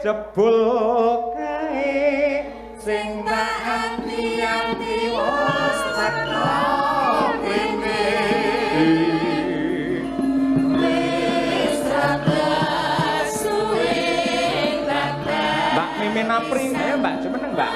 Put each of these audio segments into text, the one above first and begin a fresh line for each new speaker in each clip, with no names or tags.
jebul kae sing tak anti-anti wis teko kene wis rada suwe Mbak Mimin Apri Mbak jumeneng Mbak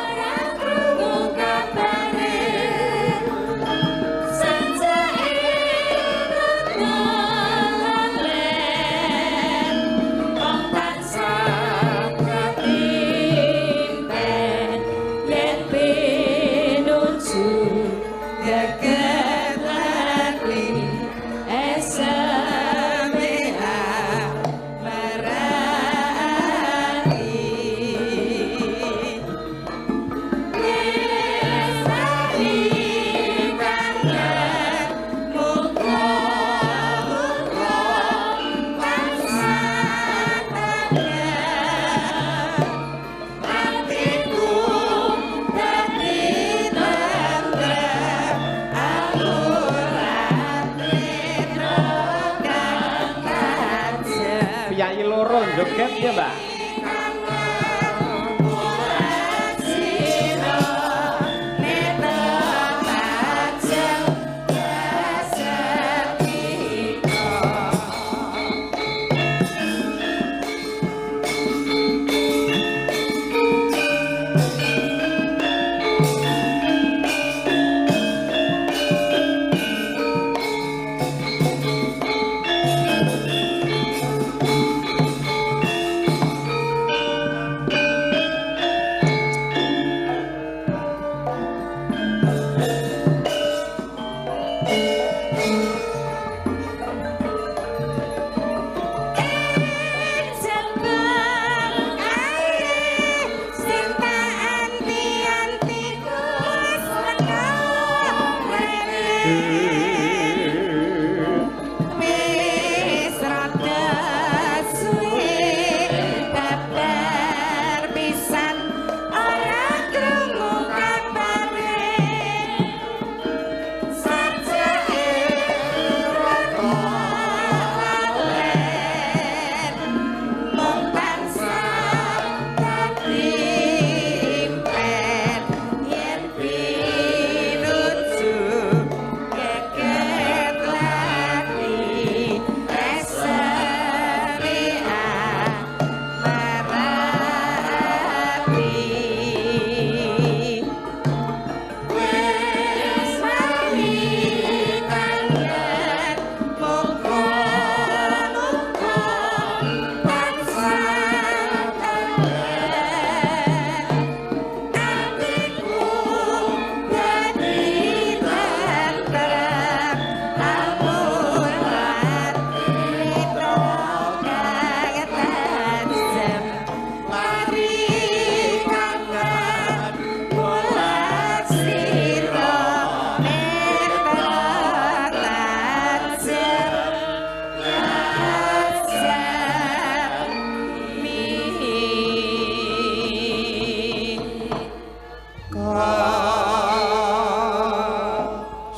joget ya Mbak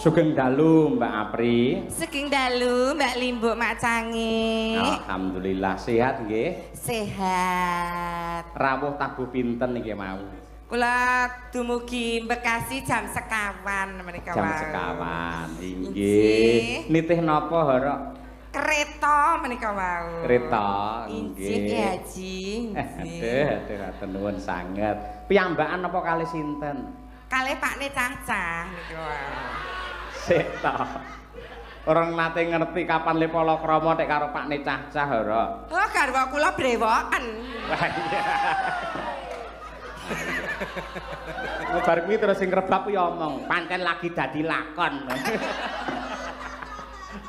Sugeng dalu Mbak Apri.
Sugeng dalu Mbak Limbuk Mak Cangi.
Alhamdulillah sehat nggih?
Sehat.
Rawuh tabuh pinten niki mau?
Kula dumugi Bekasi jam sekawan menika
Jam sekawan. Inggih. Nitih napa Harok?
Kereta menika wau.
Kereta
nggih. Injih Haji.
Aduh, atur nuwun sanget. Piyambakan apa kalih sinten?
Kalih Pakne Cacah niku wau.
Sik ta. Orang nate ngerti kapan le palakrama nek karo Pakne Cacah ora.
Oh, garwa kula brewoken.
Bar kuwi terus sing rebab ya omong, pancen lagi dadi lakon.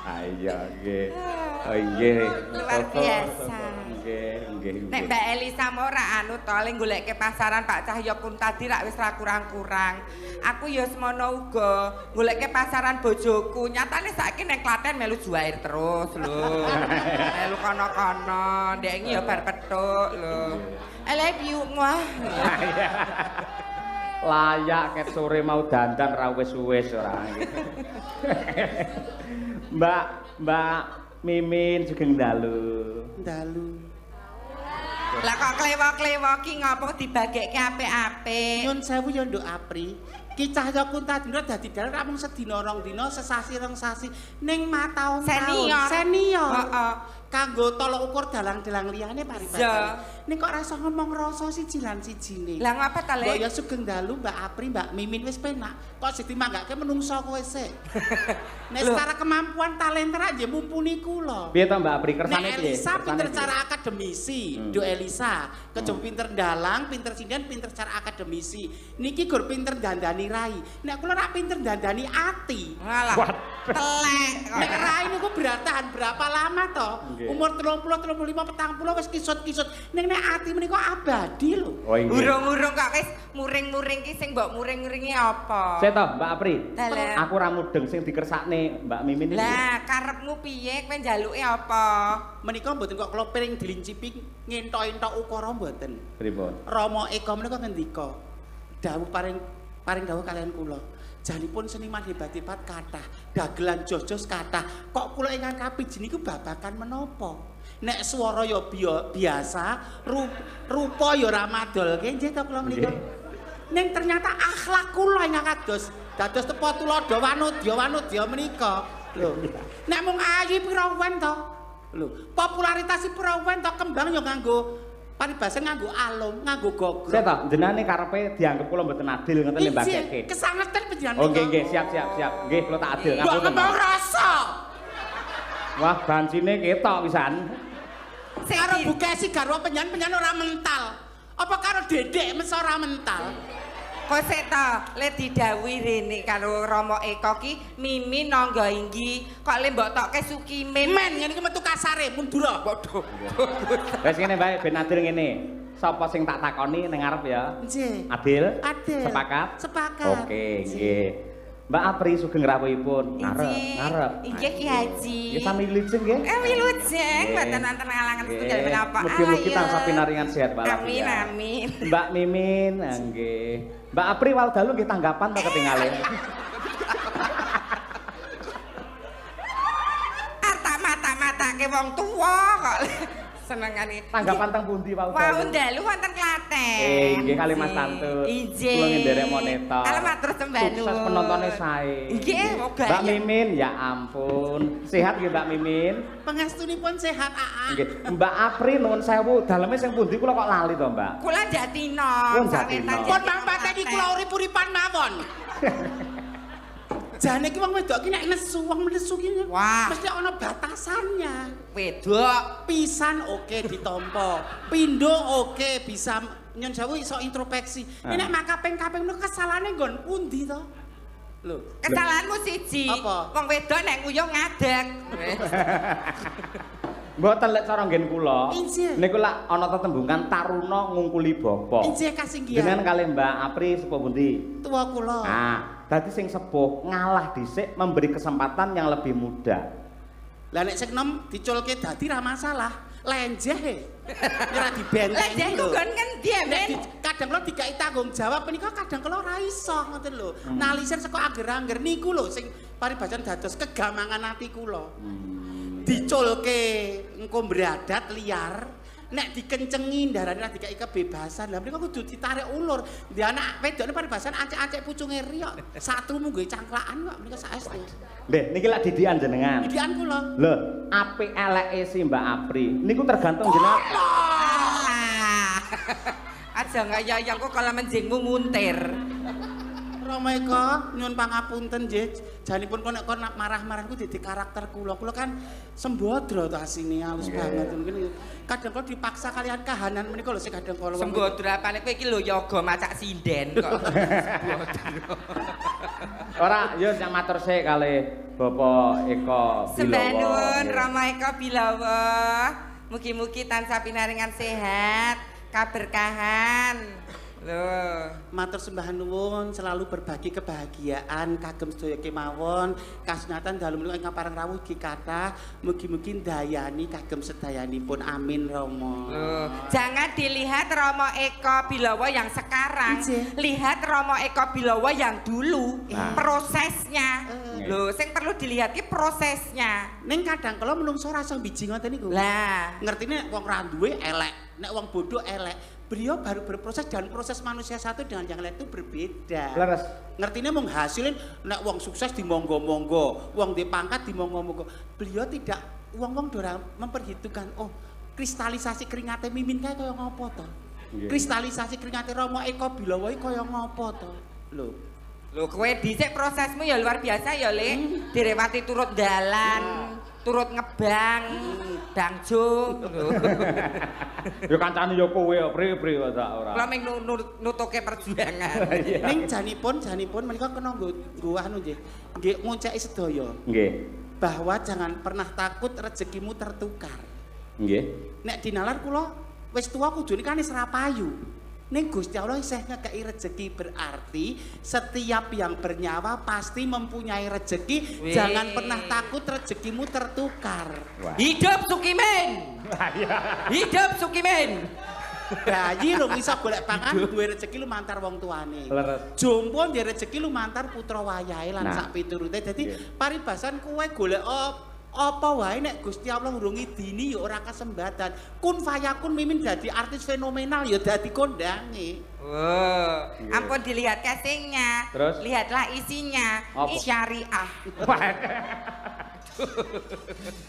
Ayo nggih. Oh nggih.
Luar biasa.
Nggih.
Nek Mbak Elisa mau ora anu to le goleke pasaran Pak Cahya Kuntadi rak wis ra kurang-kurang. Aku ya semono uga goleke pasaran bojoku. Nyatane saiki ning Klaten melu juair terus lho. Melu kono-kono, ndek iki ya bar petuk lho. I love you muah.
Layak ket sore mau dandan ra wis-wis ora. Mbak Mimin sugeng dalu.
Dalu.
Lah kok klewo-klewo ki ngopo dibagekke apik-apik?
Nyun sewu ya Nduk Apri. Ki Cahya Kuntadina dadi dalan ra mung sedina rong dina, sesasi rong sasi ning mataun
Senior.
Senior.
Heeh.
Kanggo tolok ukur dalang-dalang liyane paribasan.
Ya.
Ning kok rasa ngomong rasa siji lan sijine.
Lah ngapa ta,
Mbok
Le?
ya sugeng dalu Mbak Apri, Mbak Mimin wis penak. Kok sing dimanggake menungso kowe sik. Nek secara kemampuan talenta ra nggih mumpuni kula.
Piye to Mbak Apri kersane
Nek
piye?
Elisa
Kersane
pinter
piye?
cara akademisi, Nduk Elisa. Kejaba pinter dalang, pinter sinden, pinter cara akademisi. Niki gur pinter dandani rai. Nek kula ra pinter dandani ati.
Ngalah. Telek.
Nek rai niku bertahan berapa lama to?
Nggih.
Umur 30, 35, 40 wis kisut-kisut. Ning nek ati menika abadi lho.
Oh nggih.
Urung-urung kok wis muring-muring ki sing mbok muring-muringi apa?
Saya toh Mbak Apri.
Dalam.
Aku ra mudeng sing dikersakne Mbak Mimin iki.
Lah karepmu piye kowe njaluke apa?
Menika mboten kok kula piring dilincipi ngentok-entok ukara mboten.
Pripun?
Rama Eka menika ngendika, dawuh paring dawuh kalian kula. Janipun seniman hebat-hebat kathah, dagelan jos-jos kathah. Kok kula ingkang kapiji niku babakan menapa? Nek swara ya biasa, rupa ya ora madolke nggih to kula menika. Ning ternyata akhlak kula ingkang dados tepa tuladha wanudya menika. Lho, nek mung ayu pira wen to? Lho, popularitasi pira wen to kembang ya nganggo paribasan nganggo alung, nganggo gogrok.
Saya toh jenenge karepe dianggep kula mboten adil ngoten lho Mbak Keke.
Kesangetan panjenengan.
Oh nggih siap. Nggih kula tak adil
Mbok
ngapunten.
ngembang rasa.
Wah bancine ketok pisan.
Sing
Karo
di-
Bukesi garwa penyan ora mental. Apa karo Dedek mesti ora mental?
Kok sik to, le didhawuhi rene karo Rama Eka ki Mimi nangga inggi, kok le mbok tokke Sukime.
Men ngene iki metu kasare mundur. Waduh.
Wes ngene bae ben adil ngene. Sapa sing tak takoni ning ngarep ya?
Nggih.
Adil?
Adil.
Sepakat?
Sepakat.
Oke, nggih. Mbak Apri sugeng rawuhipun. Ngarep.
Inggih Ki Haji.
Nggih sami wilujeng nggih.
Wilujeng,
Nggih.
mboten wonten halangan setunggal menapa.
Mugi-mugi tansah pinaringan sehat walafiat.
Amin amin.
Mbak Mimin, nggih. Mbak Apri wal dalu nggih tanggapan to ketinggalan.
Arta mata-mata ke wong tuwa kok senengane.
Tanggapan teng pundi wal
Wau
dalu?
ndalu wonten Klaten.
Nggih kali Mas Tantut.
Injih.
Kula ngenderek moneta.
Ala matur sembah nuwun.
Sukses penontonnya sae.
Nggih, moga
Mbak
ya.
Mimin, ya ampun. Sehat nggih Mbak Mimin?
Pangestunipun sehat Aa.
Nggih. Mbak Apri nuwun sewu, daleme sing pundi kula kok lali to, Mbak?
Kula Jatino.
Oh, Jatino.
Pun mangpateni kula urip-uripan mawon. Jane iki wong wedok ki nek nesu, wong nesu ki
Wah.
mesti ana batasannya.
Wedok.
Pisan oke ditampa, pindho oke bisa nyun sewu iso introspeksi. Nek makaping-kaping niku kesalahane nggon pundi to? Lho,
Kesalahanmu siji.
Apa?
Wong wedok nek nguyuh ngadeg.
Mboten lek cara nggen kula.
Injih.
Niku lak ana tetembungan taruna ngungkuli bapa.
injih kasinggihan.
Jenengan kalih Mbak Apri sepuh pundi?
Tua kula.
Nah, dadi sing sepuh ngalah dhisik memberi kesempatan yang lebih muda.
Lah nek sing enom diculke dadi ra masalah. Lenjeh. Ora dibentengi.
Lah jek
lho.
nggon ngendi ya,
Nek
Men?
kadang kula dikai tanggung jawab menika kadang kula ora iso ngoten lho. Nalisir saka angger-angger niku lho sing paribasan dados kegamangan ati kula. Diculke engko beradat liar, nek dikencengi ndarane ra dikai kebebasan. Lah menika kudu ditarik ulur. Di anak wedokne paribasan acek-acek pucunge riok. Satu munggo cangklakan kok menika saestu.
Nggih, niki lak didikan jenengan.
Didikan kula.
Lho, apik eleke si Mbak Apri niku tergantung jenengan.
Alah. Aja ngayang kok kalau menjingmu muntir.
Rama Eka, nyuwun pangapunten nggih. Janipun kok nek kon marah-marah ku dadi karakter kula. Kula kan sembodra to asine halus banget mungkin. Kadang kula dipaksa kalian kahanan menika lho sing kadang kula.
Sembodra apane kowe iki lho yoga macak sinden kok.
Ora, yo sing matur sik kalih Bapak Eka
Sembah
Bilawa.
nuwun
Nggih.
Rama Eka Bilawa. Mugi-mugi tansah pinaringan sehat, kaberkahan. Loh,
Matur sembah nuwun selalu berbagi kebahagiaan kagem sedaya kemawon kasunyatan dalu menika ingkang pareng rawuh ugi kathah mugi-mugi ndayani kagem sedayanipun amin Rama.
loh. Jangan dilihat Romo Eko Bilowo yang sekarang, lihat Romo Eko Bilowo yang dulu, prosesnya. Loh, sing perlu dilihat ki prosesnya.
Ning kadang kala menungso rasa biji ngoten niku.
Lah,
Ngertine nek wong ra duwe elek, nek wong bodoh elek. Beliau baru berproses dan proses manusia satu dengan yang lain itu berbeda.
Leres.
Ngertine mung hasilin nek wong sukses di monggo-monggo, wong di pangkat di monggo-monggo. Beliau tidak wong-wong dora memperhitungkan oh kristalisasi keringate Mimin kae kaya ngopo to?
Nggih.
Kristalisasi keringate Romo Eko Bilowo kaya ngopo to? Lho.
loh kowe dhisik prosesmu ya luar biasa ya, Le. Direwati turut dalan, turut ngebang, dangjuk.
Ya kancane ya kowe ya pri kok ora.
Kula ming nutuke perjuangan.
Ning janipun menika kena nggo anu nggih. Nggih ngonceki sedaya
Nggih.
bahwa jangan pernah takut rezekimu tertukar.
Nggih.
Nek dinalar kula wis tuwa kudune kan wis rapayu. Ning Gusti Allah isih ngekeki rezeki berarti setiap yang bernyawa pasti mempunyai rezeki.
Wih.
Jangan pernah takut rezekimu tertukar.
Wah.
Hidup Sukimen. Hidup Sukimen.
Bayi lho bisa golek pangan duwe rezeki lumantar wong tuane.
Leres.
Jompo duwe rezeki lumantar putra wayahe lan
Nah.
sak piturute. Dadi
Nggih.
paribasan kowe golek apa wae nek Gusti Allah urung ngidini ya ora kesempatan. Kun fayakun Mimin dadi artis fenomenal ya dadi kondange.
Oh, ampun dilihat casingnya,
Terus?
lihatlah isinya,
Apa?
syariah.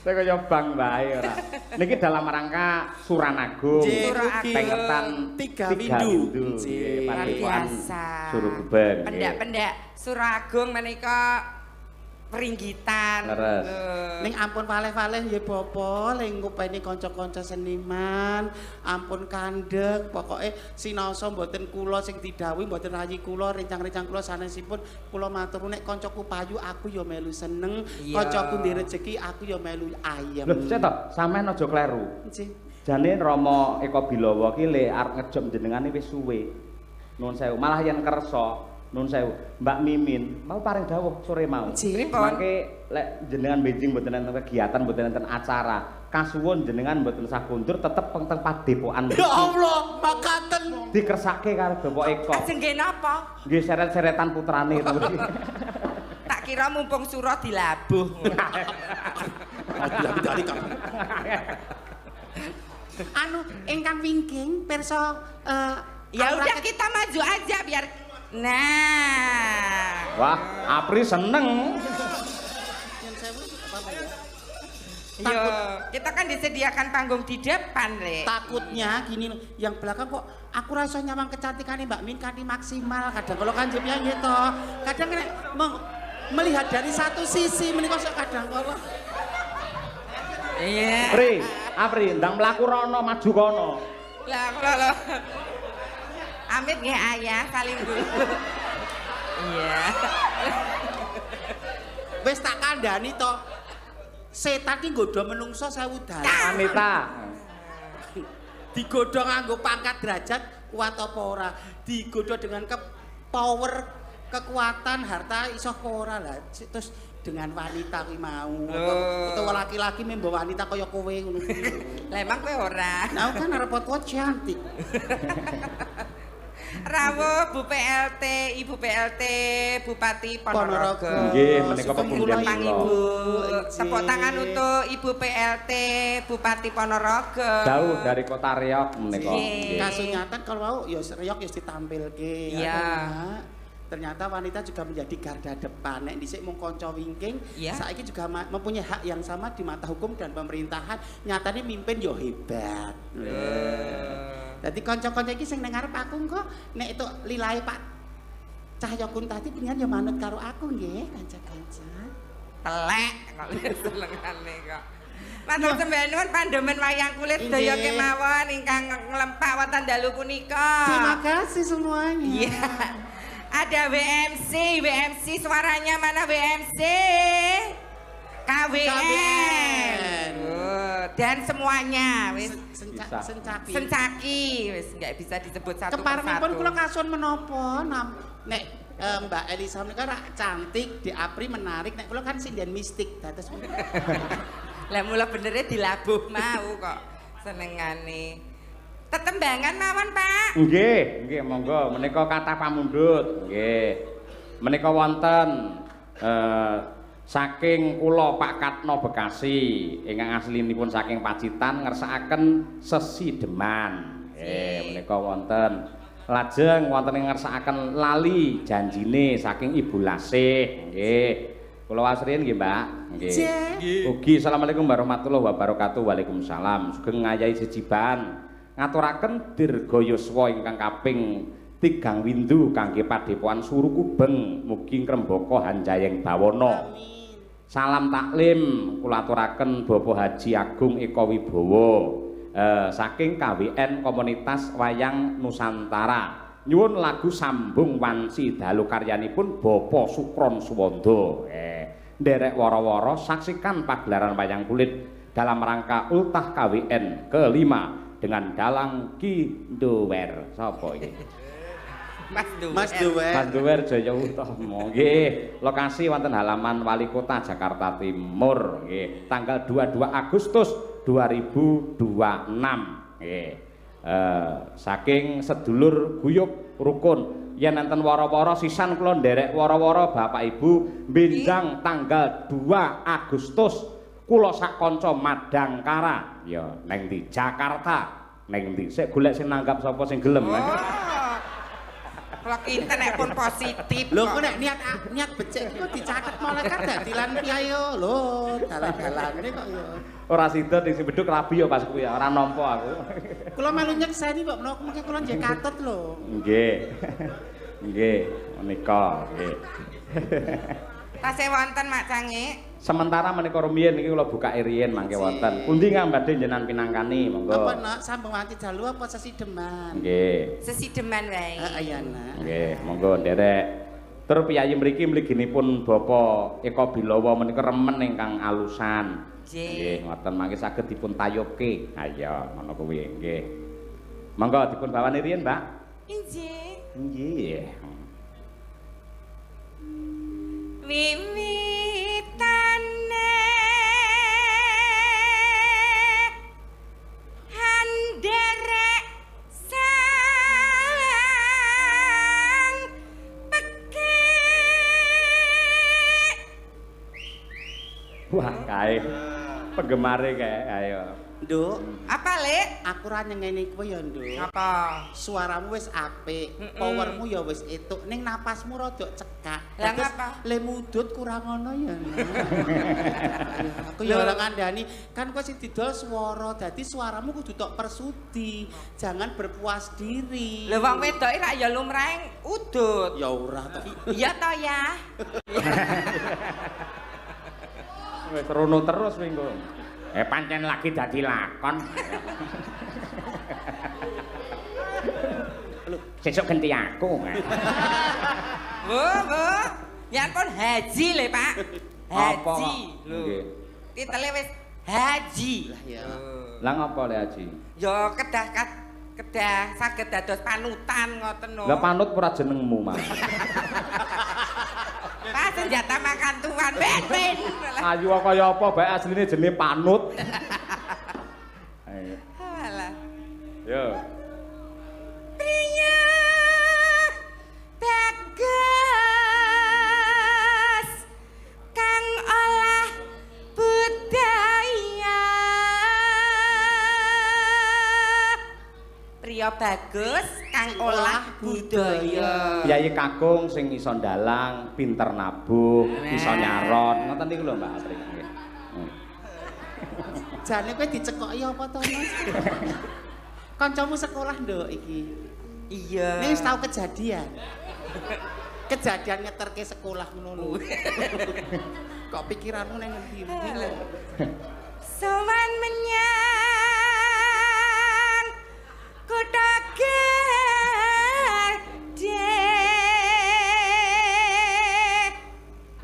Saya kaya bang bae ora. Niki dalam rangka Suranagung.
Suragung.
Pengetan
Tiga
windu.
windu.
Nggih,
Luar
Padepokan
biasa.
Surubeban.
Pendak-pendak Suragung menika peringgitan.
Leres.
Loh.
Ning ampun faleh-faleh ya Bapa, ling ngupeni kanca-kanca seniman, ampun kandhek, pokoke sinaosa mboten kula sing didhawuhi mboten rayi kula, rencang-rencang kula sanesipun kula matur nek kancaku payu aku ya melu seneng,
Iya.
kancaku ndek rezeki aku ya melu ayem.
Lho, cek to, sampean aja kleru.
Nggih.
Jane Rama Eko Bilowo ki le arep ngejom jenengane wis suwe. Nuwun sewu, malah yen kersa Nun sewu, Mbak Mimin mau paring dawuh sore mau.
Nggih.
Mangke lek jenengan benjing mboten enten kegiatan, mboten enten acara, kasuwun jenengan mboten usah kundur tetep teng padepokan.
Ya Allah, makaten.
Dikersake karo Bapak Eko.
Ajeng nggih napa?
Nggih seret-seretan putrane to.
Tak kira mumpung sura dilabuh.
Anu ingkang wingking pirsa
Ya udah kita maju aja biar. Nah.
Wah, Apri seneng.
Yo, kita kan disediakan panggung di depan, Le.
Takutnya gini yang belakang kok aku rasa nyawang kecantikannya Mbak Min kanthi maksimal kadang kalau kan jepnya gitu kadang nek melihat dari satu sisi menika sok kadang kalau
Iya.
Apri, ndang mlaku rono maju kono.
Lah. Amit nggih ayah saling dulu. Iya.
wis tak kandhani to setan ki nggodha menungso 1000 dalan
Anita.
digodha nganggo pangkat derajat kuat apa ora digodha dengan power kekuatan harta iso apa ora lah terus dengan wanita ki mau utawa laki-laki membawa wanita kaya kowe ngono kuwi
Lah emang kowe ora.
nah kan arep kuat cantik
Rawuh Bu PLT, Ibu PLT, Bupati Ponorogo.
Nggih, menika
Sugeng
pepundhen
Tepang
kula.
Ibu.
Nggih.
Tepuk tangan untuk Ibu PLT, Bupati Ponorogo.
Jauh dari kota Riok menika.
Nggih.
Nggih.
kasunyatan kalau mau ya Riok ya ditampilke
Iya.
ternyata wanita juga menjadi garda depan nek dhisik mung kanca wingking
Iya.
saiki juga mempunyai hak yang sama di mata hukum dan pemerintahan nyatane mimpin yo hebat dadi kanca-kanca iki sing ning ngarep aku kok nek itu lilahe Pak Cahya Kuntadi pengen yo manut karo aku nggih kanca-kanca
Telek kok senengane kok. Matur sembah nuwun pandemen wayang kulit daya
Nggih.
kemawon ingkang nglempak wonten dalu punika.
terima kasih semuanya
Iya. Ada WMC suaranya mana WMC? KWN.
KWN.
dan semuanya wis
Sencaki.
sencaki wis nggak bisa disebut satu
Keparengipun
persatu.
kula kasun menapa nek Mbak Elisa menika rak cantik, Di Apri menarik, nek kula kan sinden mistik dados
Lah mula benernya dilabuh mau kok senengane. Tetembangan mawon, Pak.
Nggih, monggo menika kathah pamundhut. Nggih. Menika wonten saking kula Pak Katno Bekasi ingkang aslinipun saking Pacitan ngersakaken sesideman. Nggih, menika wonten. Lajeng wonten ing ngersakaken lali janjine saking Ibu Lasih. Nggih. Kula wasriyen nggih, Mbak. Nggih. Ugi asalamualaikum warahmatullahi wabarakatuh. Waalaikumsalam. Sugeng ngayahi jejiban. Ngaturaken dirga yuswa ingkang kaping 3 windu kangge padepokan Suru Kubeng mugi ngrembaka hanjayeng bawana. Salam taklim kula aturaken Bapak Haji Agung Eko Wibowo saking KWN Komunitas Wayang Nusantara. Nyuwun lagu Sambung Wanci dalu karyanipun Bapak Sukron Suwanda. Nderek wara-wara saksikan pagelaran wayang kulit dalam rangka ultah KWN ke-5 dengan dalang Ki Ndower. Sapa iki?
Mas Duwer
Jaya Utama. Nggih, lokasi wonten halaman Wali Kota Jakarta Timur. Nggih, tanggal 22 Agustus 2026. Nggih. Saking sedulur guyub rukun yen enten wara-wara sisan kula nderek wara-wara Bapak Ibu benjang tanggal 2 Agustus kula sak kanca Madangkara ya ning ndi Jakarta ning ndi sik golek sing nanggap sapa sing gelem.
Kalau internet pun positif.
Lho kok nek niat becik iku dicatet malaikat dadi lan piye lho dalan-dalane kok ya.
Ora sida sing beduk rabi ya pas kuwi ya ora nampa aku.
Kula melu nyekseni kok menawa mengke kula nggih katut lho.
Nggih. Nggih, menika nggih.
Tasih wonten Mak Cange.
Sementara menika rumiyin iki kula buka riyen mangke wonten. Pundi kang badhe njenengan pinangkani monggo.
Apa nak sambung wanci dalu apa sesideman?
Nggih.
Sesideman wae.
Heeh ya nak.
Nggih, monggo nderek. Tur piyayi mriki mliginipun Bapak Eko Bilawa menika remen ingkang alusan. Nggih, ngoten mangke saged dipun tayubke. Ha iya, ngono kuwi nggih. Monggo dipun bawani riyen, Mbak.
Injih.
Nggih.
Wiwitane handerek sang pekik.
Wah, kae penggemare kae ayo.
Nduk,
Apa, Lek?
aku ra nyengeni kowe ya, Nduk.
Apa?
Suaramu wis apik, powermu ya wis etuk, ning napasmu rada cekak.
Lah
Terus
ngapa?
le mudut kurang ngono ya. Nak. Aku ya ora ngandani, kan kowe sing didol swara, dadi suaramu kudu tok persudi. Jangan berpuas diri.
Lho wong wedoke rak ya lumrahe udut.
Ya ora to.
Iya to ya.
Wis rono terus minggu. Pancen lagi dadi lakon. Lho, sesuk ganti aku.
Bu. Ya pun haji le, Pak.
Apa?
Haji. Lho.
Nggih.
Titele wis haji.
Lah ya.
Lah ngapa Le Haji?
Ya kedah saged dados panutan ngoten lho.
Lah panut ora jenengmu, Mas.
Pak senjata makan tuan ben.
Ayu kaya apa bae asline jenenge panut. Ayo.
Alah.
Yo.
Priya bagus kang olah budaya. Priya bagus kang olah budaya.
Piyayi kakung sing iso ndalang, pinter nabuh, iso nyaron. Ngoten niku lho Mbak Apri. Nggih.
Jane kowe dicekoki apa to, Mas? Kancamu sekolah, Nduk, iki.
Iya.
Ning wis tau kejadian. Kejadian ngeterke sekolah ngono lho. Kok pikiranmu ning ngendi lho?
Sowan menyang kutha gedhe.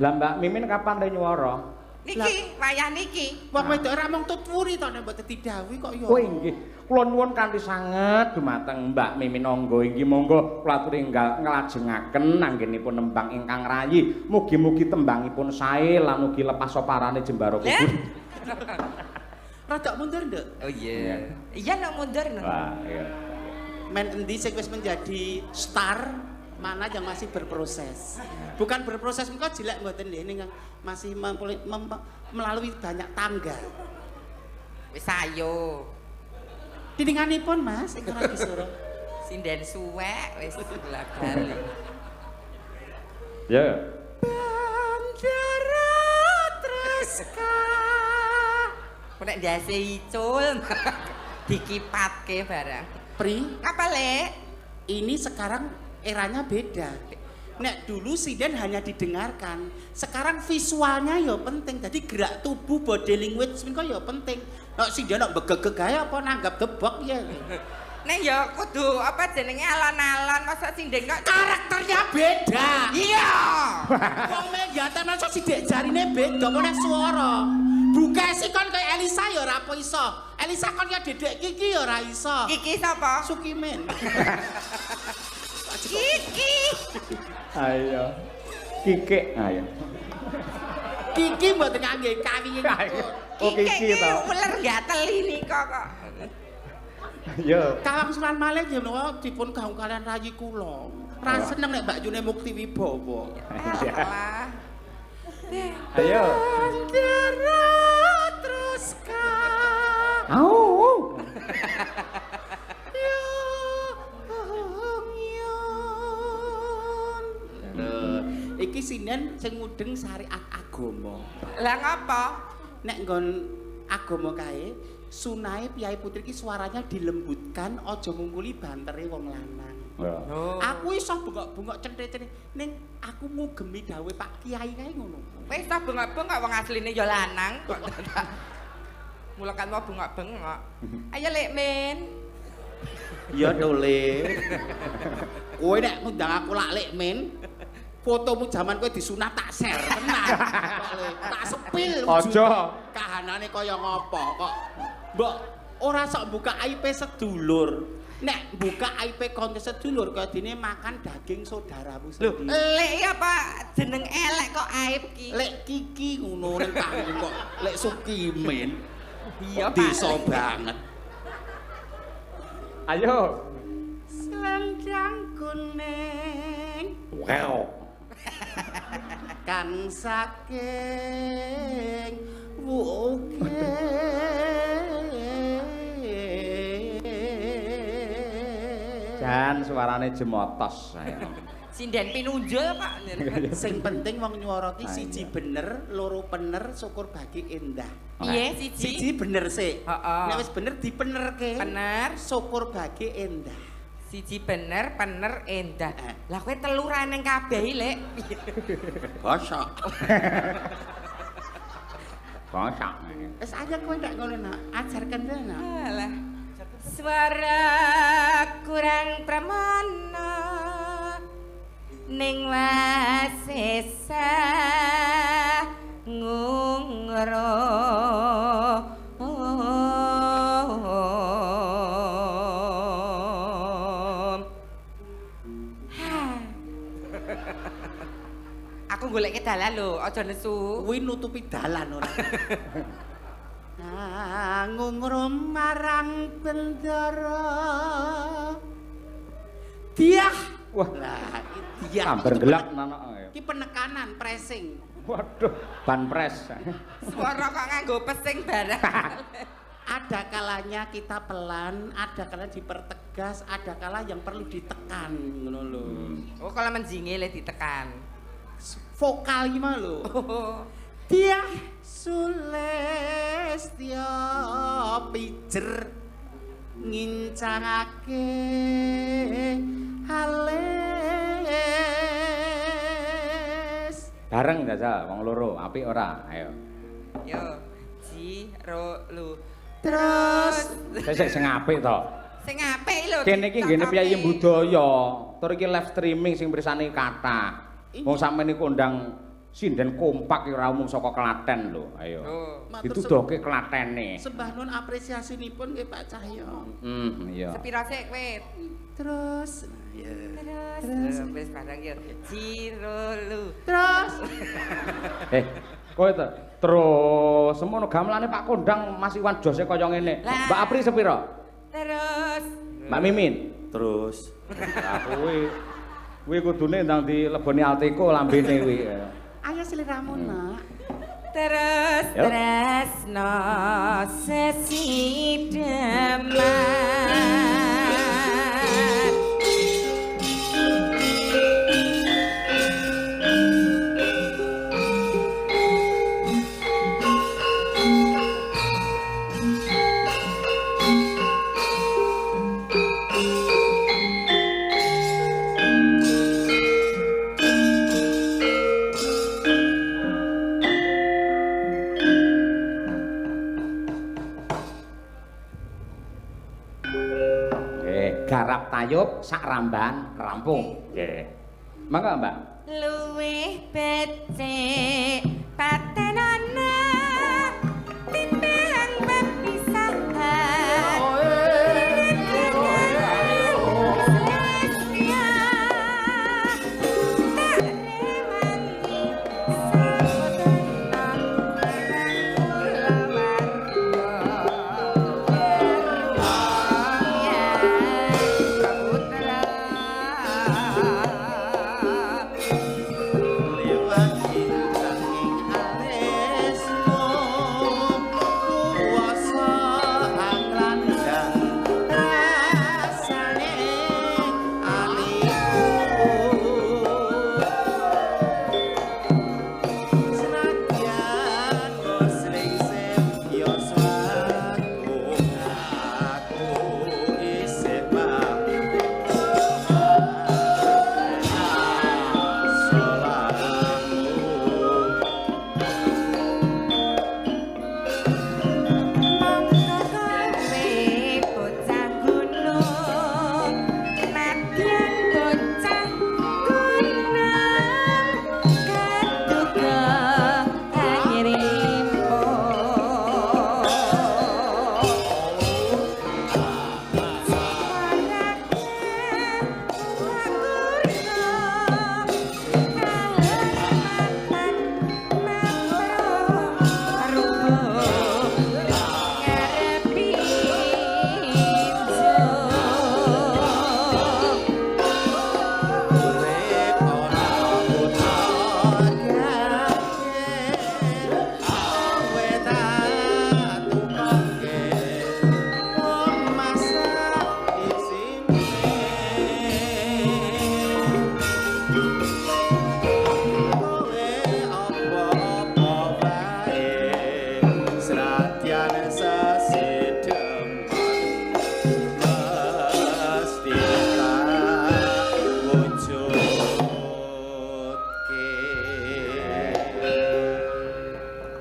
Lah Mbak Mimin kapan le nyuwara?
Niki, wayah niki.
Wong wedok ora mung tutwuri to nek mbok dadi dawuh kok ya.
Oh inggih, kula nuwun kanthi sanget dumateng Mbak Miminangga inggih monggo kula aturi nglajengaken anggenipun nembang ingkang rayi. Mugi-mugi tembangipun sae lan ugi lepas soparane Jembara Kubur.
Rada mundur, Nduk.
Oh iya. Iya nek mundur no.
Wah, iya.
Men endi sing wis menjadi star, mana yang masih berproses. Bukan berproses engko jelek mboten nggih ning masih melalui banyak tangga.
Wis ayo.
Tininganipun Mas ingkang lagi suruh.
Sinden suwek wis bola-bali.
Ya.
Bandara Treska.
Nek ndase icul dikipatke barang.
Pri,
Apa, Lek?
ini sekarang eranya beda. Nek dulu sinden hanya didengarkan, sekarang visualnya ya penting. Jadi gerak tubuh, body language kok ya penting. Nek sinden nek begegeg ae apa nanggap gebok ya.
Nek ya kudu apa jenenge alon-alon masa sinden kok
Karakternya beda.
iya.
Wong megatan masa sidik jarine beda kok nek swara. Buka sih kon kaya Elisa ya ora apa iso. Elisa kon ya Dedek Kiki ya ora iso.
Kiki sapa?
Sukimen.
Kiki.
Ayo. Kikik, ayo.
Kiki mboten ngangge kawi
Oh Kiki to.
Uler gateli nika kok.
Yo.
Kawang Sunan Malih ya menawa dipun gawung kalian rayi kula. Ra seneng nek Mbak Yune Mukti Wibowo.
Alah.
Ayo.
Bandara Treska.
Au.
Iki sinden sing mudeng syariat agama.
Lah ngapa?
Nek nggon agama kae, sunahe piyai putri iki suaranya dilembutkan, aja ngungkuli bantere wong lanang.
Oh.
Aku iso bengok-bengok centhe-centhe ning aku ngugemi dawuh Pak Kiai kae ngono.
Wis ta bengok-bengok wong asline ya lanang kok. Mula kan mau bengok-bengok. Ayo Lek Min.
Iya to, Le. Kowe nek ngundang aku lak Lek Min, fotomu jaman kowe disunat tak share tenan. Tak sepil.
Aja.
Kahanane kaya ngopo kok. Mbok ora sok buka aib sedulur. Nek buka aib konco sedulur kaya dene makan daging saudaramu sendiri.
Lek apa jeneng elek kok aib ki?
Lek Kiki ngono ning kanggo kok Lek Sukimin.
Iya, Pak.
Desa banget.
Ayo.
Selendang kuning.
Wow.
Kang saking wuke.
Jan suarane jemotos saya.
Sinden pinunjul Pak.
Sing penting wong nyuwara ki siji bener, loro bener, syukur bagi endah.
Iya siji.
Siji bener sik.
Heeh.
Nek wis bener dipenerke.
Bener.
Syukur bagi endah.
Siji bener, pener endah. Lah kowe teluran ning kabeh Lek.
Bosok.
Bosok.
Wis aja kowe ndak ngono nak, ajarkan dhewe nak.
Alah. Suara kurang pramana ning wasesa ngungro. Aku golek dalan lho, aja nesu.
Kuwi nutupi dalan ora. Ngungrum marang bendara. Diah.
Wah,
Lah, diah.
sambar gelap anak.
Iki penekanan pressing.
Waduh, ban pres.
Suara kok nganggo pesing barang.
Ada kalanya kita pelan, ada kalanya dipertegas, ada kala yang perlu ditekan ngono lho.
Oh, kalau menjingil ditekan.
Vokal iki mah lho. Diah Sulestya pijer ngincangake halis.
Bareng jajal wong loro, apik ora? Ayo.
Yo, ji ro lu.
Terus
Sik sing apik to.
Sing apik lho.
Kene iki nggene piyayi budaya. Tur iki live streaming sing pirsani kathah. Wong sampeyan niku undang sinden kompak ora umum saka Klaten lho. Ayo. Dituduhke Klatene.
Sembah nuwun apresiasinipun nggih Pak Cahyo.
Iya.
Sepira sik kowe?
Terus
Terus wis barang ya. Jirolu.
Terus
Kowe to terus semono gamelane Pak Kondang Mas Iwan Jose kaya ngene. Mbak Apri sepira?
Terus
Mbak Mimin.
terus
Lah kuwi kudune ndang dileboni Alteco lambene kuwi.
ayo sliramu nak.
terus
Yo.
tresno sesideman.
Garap tayub sak ramban rampung. Nggih. Mangga, Mbak.
Luwih becik patenana timbang pepisahan.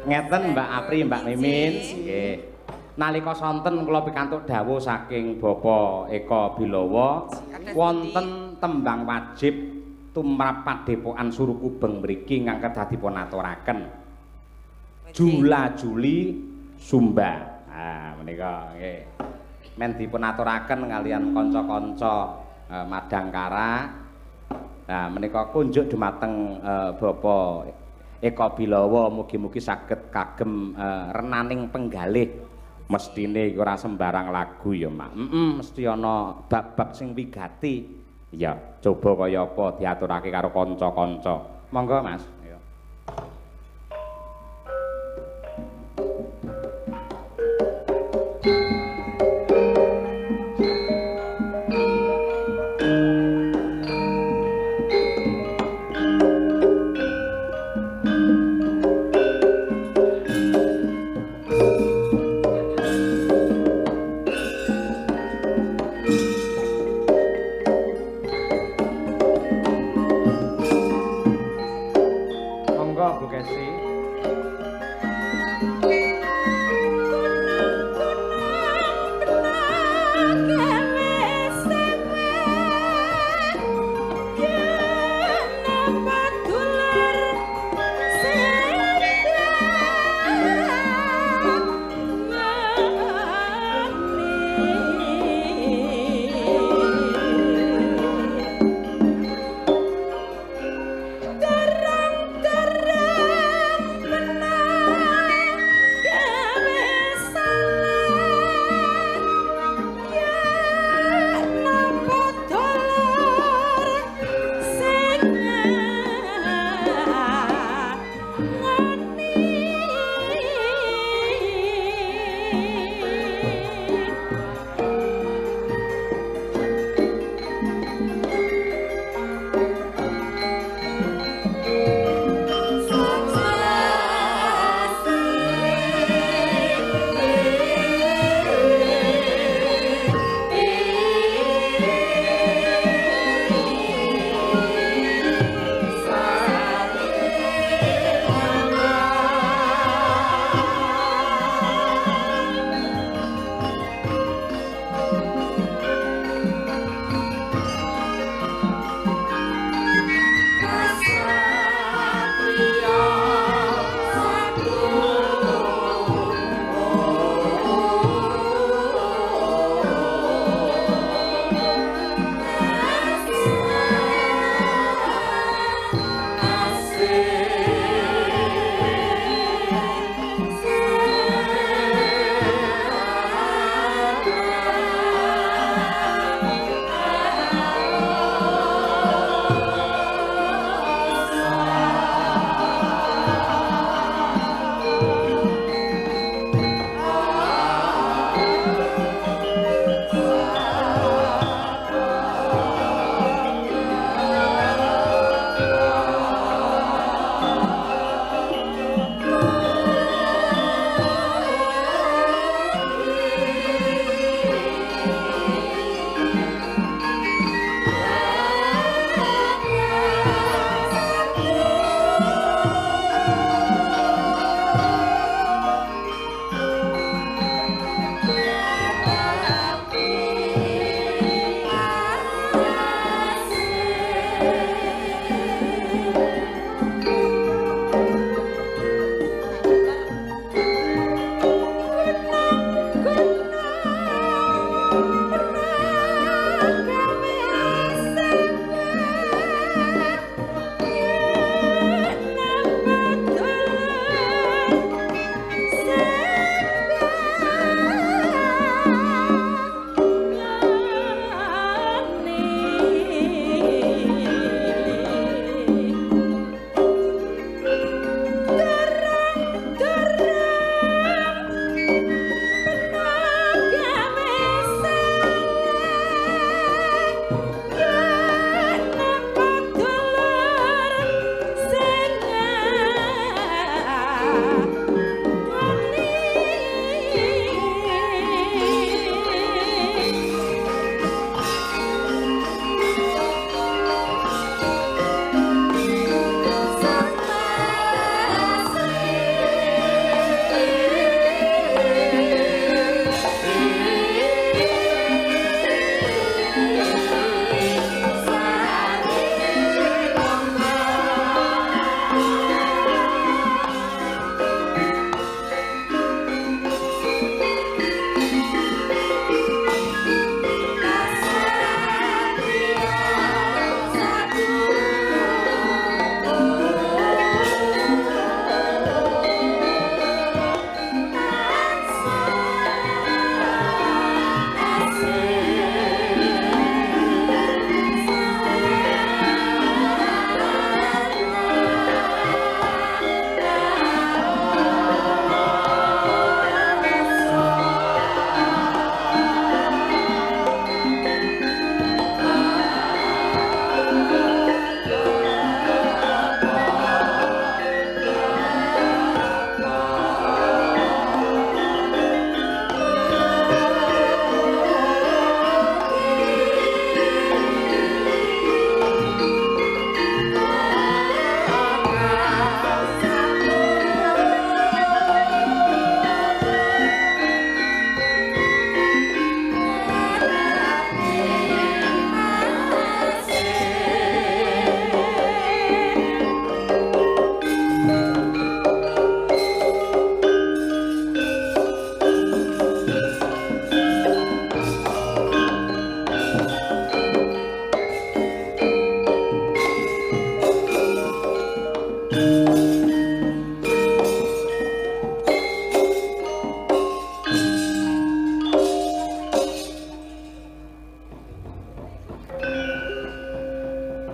Ngeten Mbak Apri, Mbak Mimin. Nggih. Nalika sonten kula pikantuk dawuh saking Bapak Eka Bilawa wonten tembang wajib tumrap Padepokan Surukubeng mriki ingkang kedah dipun aturaken. Jula Juli Sumba. Nah, menika nggih. Men dipun aturaken kalian kanca-kanca Madangkara. Nah, menika kunjuk dumateng Bapak Eka Bilawa mugi-mugi saged kagem renaning penggalih. Mestine iki ora sembarang lagu ya, Mak. Mesti ana bab-bab sing wigati. Ya, coba kaya apa diaturake karo kanca-kanca. Monggo, Mas. Ya.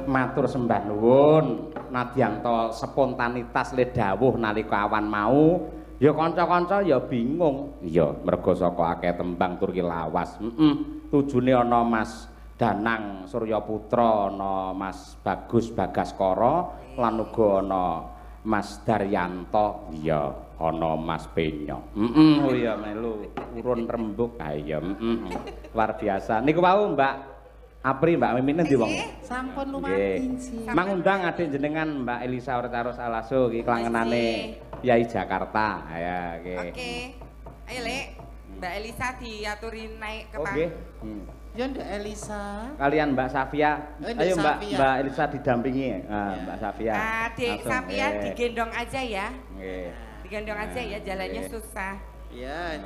matur sembah nuwun nadyanto spontanitas le dawuh nalika awan mau ya kanca-kanca ya bingung iya merga saka akeh tembang tur ki lawas tujune ana Mas Danang Suryaputra ana Mas Bagus Bagaskara lan uga ana Mas Daryanto iya ana Mas Penyo oh iya melu urun rembug ha iya luar biasa niku wau Mbak Apri Mbak Mimin endi wong?
Sampun lumamping sih.
Mangundang adik jenengan Mbak Elisa Urtaros Alaso iki klangenane Yai Jakarta. Ya, oke.
Oke. Ayo, Lek. Mbak Elisa diaturi naik ke
Oke.
Ya Nduk Elisa.
Kalian Mbak Safia.
Nduk
Ayo
Safia.
Mbak Elisa didampingi. Mbak Safia.
Adik Safia digendong aja ya.
Nggih.
Digendong aja ya, jalannya susah.
Ya,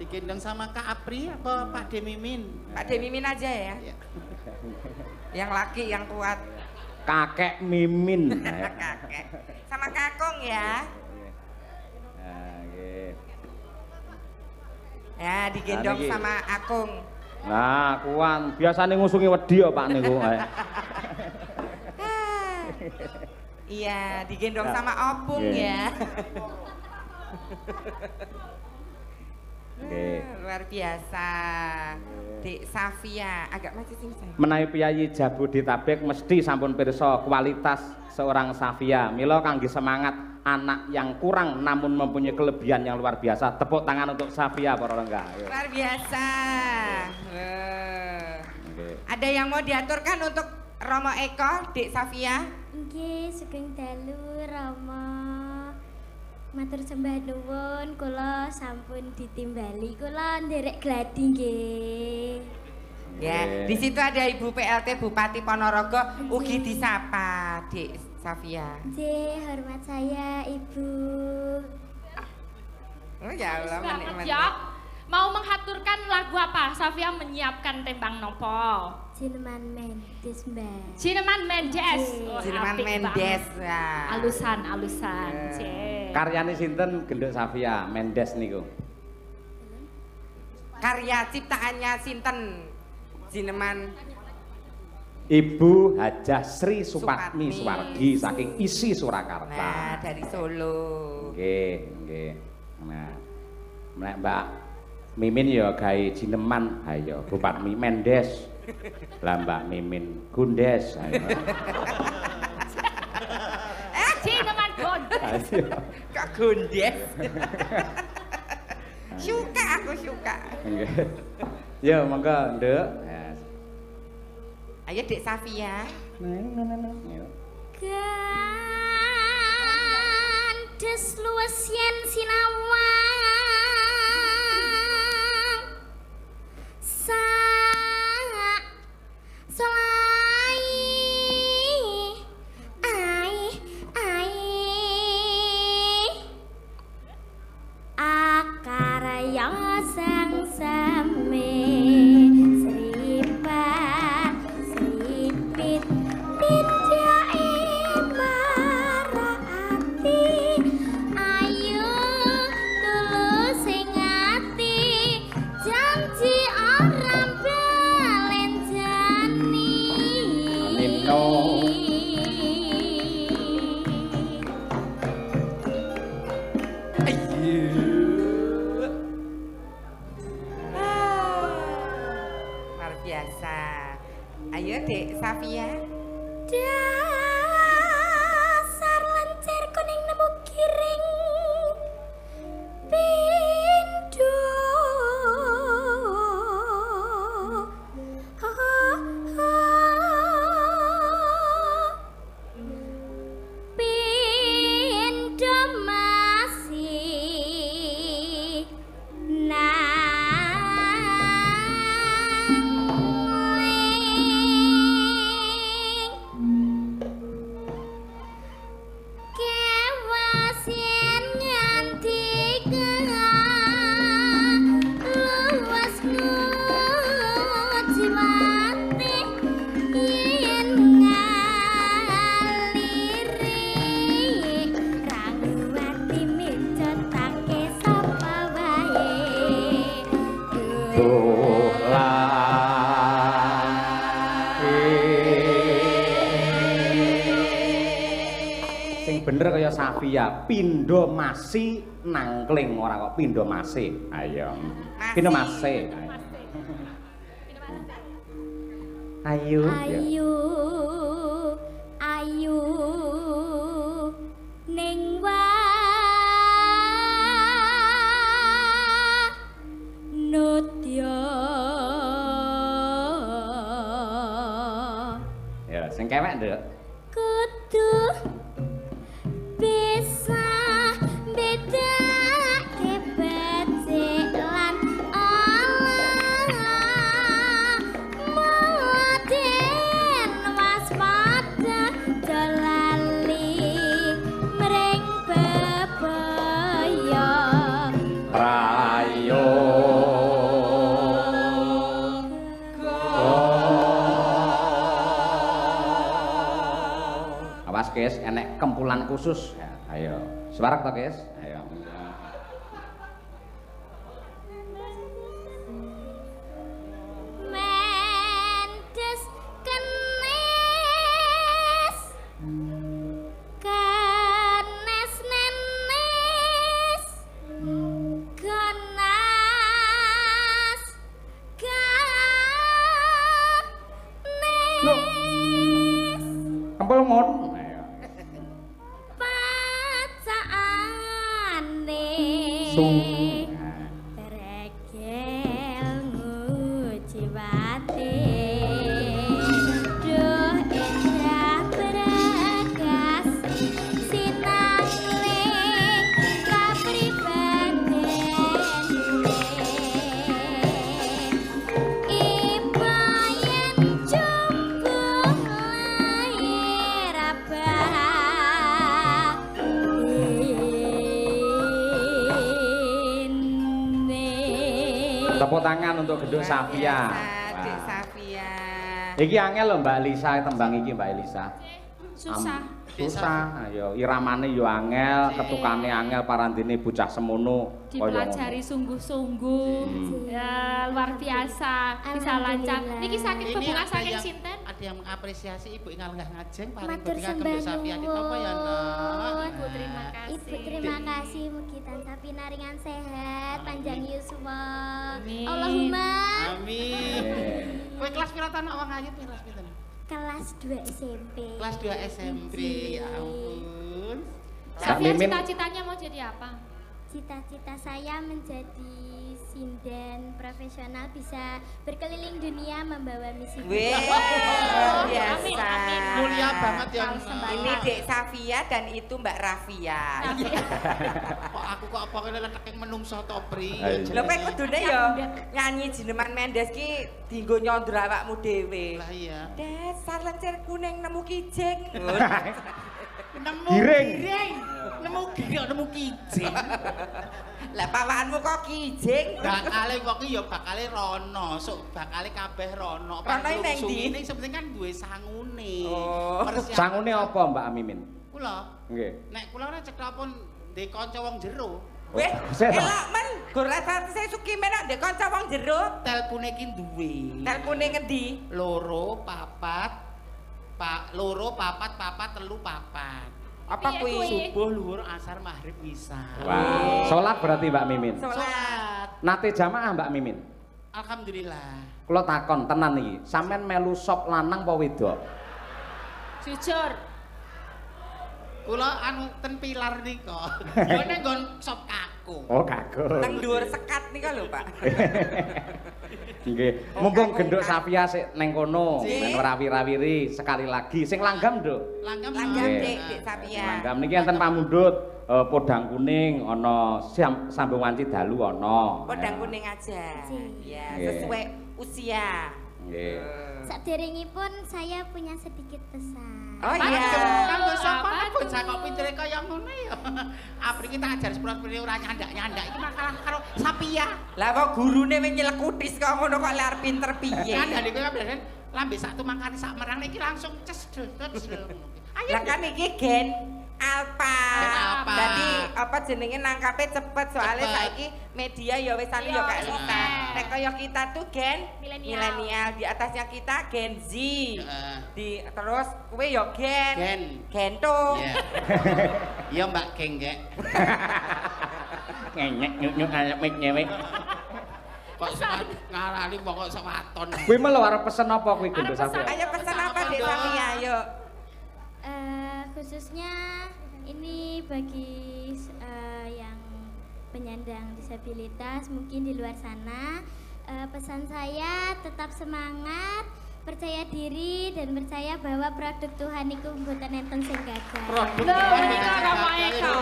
digendong sama Kak Apri apa Pak De Mimin?
Pak De Mimin aja ya. Yang laki yang kuat.
Kakek Mimin.
Kakek. Sama Kakung ya. Ya, digendong sama Akung.
Nah, kuan biasane ngusungi wedi ya Pak niku.
Iya, digendong sama Opung ya. Luar biasa. Dik Safia, agak maju sini saya.
Menawi piyayi Jabodetabek mesti sampun pirsa kualitas seorang Safia. Mila kangge semangat anak yang kurang namun mempunyai kelebihan yang luar biasa. Tepuk tangan untuk Safia para lenggah.
Luar biasa. Ada yang mau diaturkan untuk Romo Eko, Dik Safia?
Nggih, sugeng dalu Rama. Matur sembah nuwun, kula sampun ditimbali, kula nderek gladi nggih.
Ya, di situ ada Ibu PLT Bupati Ponorogo, ugi disapa, Dik Safia.
Nggih, hormat saya Ibu.
Oh ya Allah, menik-menik.
Mau menghaturkan lagu apa? Safia menyiapkan tembang nopo?
Cineman Mendes, Mbak.
Cineman Mendes. Oh,
Cineman
apik
Mendes.
banget.
Ya.
Alusan.
Karyane sinten Genduk Safia Mendes niku?
Karya ciptaannya sinten? Cineman
Ibu Hajah Sri Supatmi Suwargi saking Isi Surakarta.
Nah, dari Solo.
Nggih, nggih. Nah, nek Mbak Mimin ya gawe Cineman, ayo Bupati Mendes. Lah Mbak Mimin Gundes, ayo.
Cineman Gundes.
Kok Gundes? Suka aku suka.
Nggih. Ya, monggo, Nduk.
Ayo Dik Safia.
Gandes luwes yen sinawang sak selai akar yang sang same seripat sipit tidak marati ayo tulus sing ati janji orang belenjani
Nino.
Luar biasa. Ayo Dik Safia.
Dasar lencer kuning nemu kiring pindho pindho masih nang
bener kaya Safia, pindho masi nangkling ora kok pindho masi. Ayo. Pindho masi. Ayo.
Ayu ayu ning nutya
Ya, sing kewek, Nduk.
kudu bisa bedake becik lan ala modern waspada dolali mring bebaya
Rayo. Awas, Kis, enek kempulan khusus. Ya, ayo. Suwarak to, Kis? Ayo.
Mendes kenes kenes nenes kenas kenes
Kempul ngon. Ayo.
pacaane
Sung.
regel ngujiwate duh indah bergas sinangling kapribaden ibayen jumbuh lahir batin.
Tepuk tangan untuk Genduk
Luar
Safia.
biasa, Dek
Wah.
Safia.
Iki angel lho Mbak Elisa tembang iki Mbak Elisa.
Susah.
Susah, ayo iramane yo angel, ketukane angel parandene bocah semono kaya
Dipelajari sungguh-sungguh. Ya, luar biasa. Bisa lancar.
Alhamdulillah.
Niki sakit
Ini
bebunga
ada
saking
yang-
sinten?
Ada yang mengapresiasi Ibu Ingal Nggah Ngajeng paling
Matur
ketika
sembah
Genduk Safia ditapa ya, Nak.
Ibu terima kasih.
Ibu terima kasih mugi tansah pinaringan sehat, panjang yuswa.
Amin.
Allahumma
Amin. Kowe kelas pira ta, Nak? Wong ayu kelas pira?
kelas 2 SMP.
Kelas 2 SMP. Ya ampun.
Safia
Mimin.
cita-citanya mau jadi apa?
Cita-cita saya menjadi sinden profesional, bisa berkeliling dunia membawa misi.
Wih,
Amin,
biasa.
amin.
Mulia banget ya.
Kalau sembah-
Ini Dek Safia dan itu Mbak Rafia.
Kok aku kok apa kene letek menungso to, Pri?
Ayo.
Lho kowe kudune ya nyanyi Jineman Mendes ki dienggo nyondra awakmu dhewe.
Lah iya.
Dasar lencir kuning nemu kijing.
Nemu
Giring.
Nemu giring, nemu kijing.
Lah pawakanmu kok kijing?
Bakale kok ya bakale rono, sok bakale kabeh rono.
Rono iki nang ndi?
Ini sebenarnya kan duwe sangune.
Oh.
Persiapan-
Sangune apa Mbak Mimin?
Kula.
Nggih.
Nek kula nek cekap pun ndek kanca wong jero.
Weh,
Sik to.
elak men, golek saya suki menak ndek kanca wong jero.
Telpone ki duwe.
Telpone ngendi?
Loro, papat, loro, papat, telu, papat.
Apa
Piye
kuwi?
kuwi?
Subuh, luhur, asar, maghrib, isya.
Wah, salat berarti Mbak Mimin.
Salat.
Nate jamaah Mbak Mimin.
Alhamdulillah.
Kula takon tenan iki, sampean melu sop lanang apa wedok?
Jujur.
Kula anu ten pilar nika. Yo nek nggon sop kakung.
Oh, kagum.
Nang dhuwur sekat nika lho, Pak.
Nggih, mumpung Genduk Safia sik neng kono,
Nggih.
men rawi-rawiri sekali lagi sing langgam, Nduk.
Langgam
Langgam,
Nggih.
Dek, Dek Safia.
Langgam niki enten pamundhut podang kuning ana sambung wanci dalu ana.
Podang kuning aja. Ya,
Nggih.
sesuai usia.
Nggih.
Saderengipun saya punya sedikit pesan.
Oh
Apa
iya.
tuh?
Kanggo sapa
Apa
nek bocah
tuh?
kok pintere kaya ngono ya. Apri kita ajar sepuro-sepuro ora nyandak-nyandak iki makalah karo Sapia.
Lah kok gurune wis nyelekutis kok ngono kok lar pinter piye.
Kan dari kowe kan lambe sak tumakane sak merang iki langsung cesdel cesdel. Ayo.
Lah kan iki gen Alpa.
Alpa.
Jadi apa jenenge nangkape cepet soalnya
Cepet.
saiki media ya wis anu ya kayak kita. Nek kaya kita tuh gen milenial, di atasnya kita Gen Z. Di terus kowe ya
Gen.
Gento.
Iya. Iya Mbak Genggek.
Ngenyek nyuk ayak mik nyewek.
Kok ngarani kok sewaton.
Kuwi melu arep pesen apa kuwi Gendo Safia?
Ayo pesan apa Dek Safia ayo.
Khususnya ini bagi yang penyandang disabilitas mungkin di luar sana, pesan saya tetap semangat, percaya diri dan percaya bahwa produk Tuhan itu mboten enten sing gagal.
Produk
Loh,
Tuhan
ini
tidak
Rama
gagal
Eka.
itu.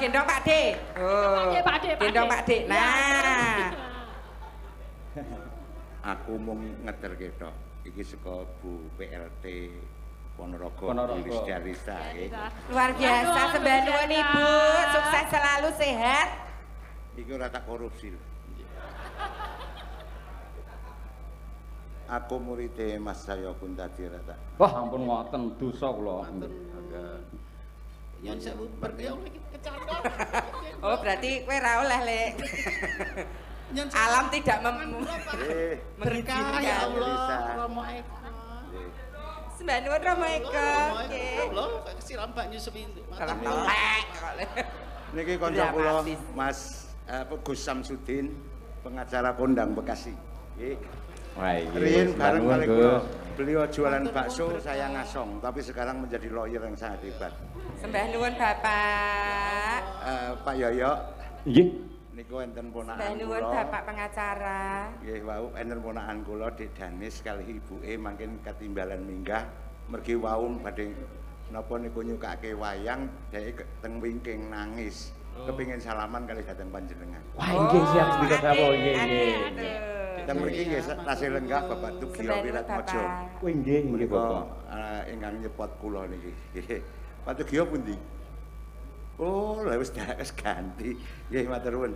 Gendong Pak De. Oh.
Pak De.
Gendong Pak De. Nah.
Aku mung ngeterke tok. Iki saka Bu PLT Ponorogo
Ponorogo.
Lisdarista nggih.
Luar biasa sembah nuwun Ibu, sukses selalu sehat.
Iki ora tak korupsi lho. Aku muridé Mas Saya Kuntadi rata.
Wah, ampun ngoten dosa kula.
Yang saya berdiam lagi kecandang.
Oh, berarti kowe ra oleh, Lek. Alam tidak
Berkah ya Allah.
Bisa.
Romo Eka.
Sembah nuwun Rama Eka. Nggih.
Lho, kesiram banyu sepintu.
Salah telek.
Niki kanca kula
Dramatis.
Mas Gus Samsudin, pengacara kondang Bekasi. Nggih.
Wah, iki.
Riyen bareng kali kula.
Gus.
Beliau jualan bakso, saya ngasong, tapi sekarang menjadi lawyer yang sangat hebat.
Sembah nuwun Bapak.
Pak Yoyo,
Nggih.
niku enten
Sembah
ponakan
nuwun
kula.
Bapak pengacara.
Nggih, wau enten ponakan kula Dik Danis kali ibuke mangkin ketimbalan minggah mergi wau badhe napa niku nyukake wayang dhek teng wingking nangis. Kepingin salaman kali dateng panjenengan.
Wah, nggih siap sedika dawuh nggih nggih.
Teng mriki nggih tasih lenggah Bapak Tugio
Sembah nuwun
Wiratmojo.
Bapak.
Kuwi nggih nggih
Menika
Bapak.
ingkang nyepot kula niki. Nggih. Pak Tugio pundi? Oh, lha wis ganti. Nggih, matur nuwun.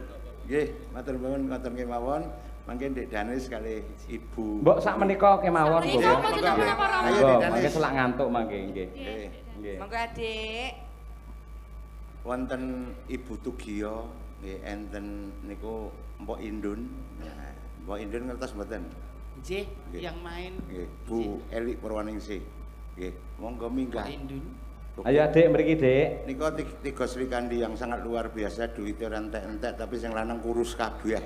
Nggih, matur nuwun ngoten kemawon. Mangke Dik Danis kali Ibu.
Mbok sak menika kemawon
Sak
Bu.
menika, mboten napa-napa, Rama.
Ayo
Monggo,
Dik
mangke
Danis.
selak ngantuk mangke nggih.
Nggih.
Nggih.
Monggo Adik.
Wonten Ibu Tugio, nggih enten niku Mbok Indun. Nah, Mbok Indun ngertos mboten?
Nggih,
Nggih.
yang main
Nggih, Bu Eli Purwaningsih. Nggih, monggo minggah.
Indun.
Ayo Adik mriki, Dik.
Nika tiga Sri Kandi yang sangat luar biasa, duitnya ora entek-entek tapi sing lanang kurus kabeh.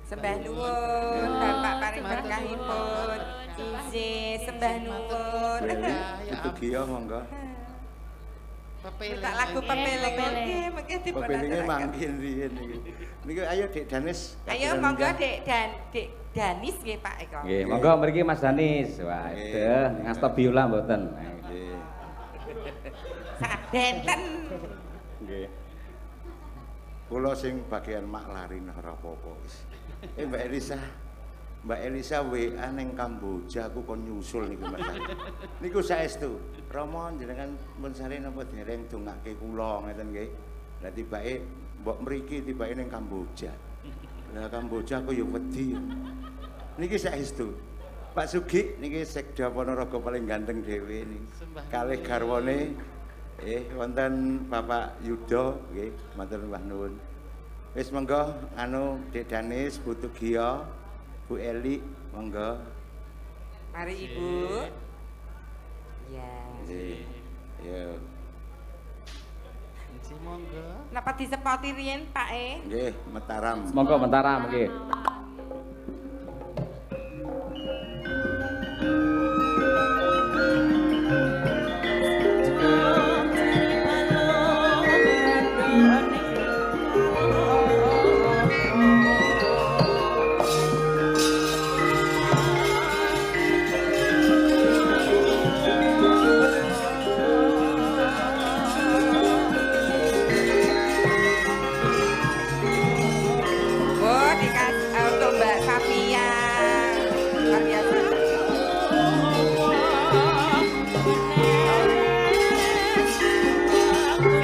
Sembah nuwun Bapak paring berkahipun. Izin sembah nuwun.
Bu Tugio monggo.
Pepele.
Tak lagu pepeling nggih mengke dipun
Pepelinge
aturaken.
mangkin riyen iki. Niki ayo Dik Danis.
Ayo monggo Dek Danis nggih Pak Eko.
Nggih, monggo mriki Mas Danis. Wah, deh ngasta biola mboten.
Nggih.
Sadenten.
Nggih.
Kula sing bagian maklari nah ora apa-apa wis. Mbak Elisa WA ning Kamboja aku kon nyusul niku Mas. Niku saestu. Rama jenengan pun sare napa dereng dongake kula ngeten nggih. Lah tibake mbok mriki tibake ning Kamboja. Lah Kamboja aku ya wedi. Niki saestu. Pak Sugi niki Sekda Ponorogo paling ganteng dhewe niki. Kalih garwane wonten Bapak Yudo nggih, matur nuwun nuwun. Wis monggo anu Dik Danis, Bu Tugio, Bu Eli, monggo.
Mari Ibu. Ya.
Nggih. Ya,
Si monggo.
Napa disepoti riyen Pak
nggih, Mataram.
Monggo Mataram nggih.
Oh, dikasih untuk Mbak Safia. Luar biasa.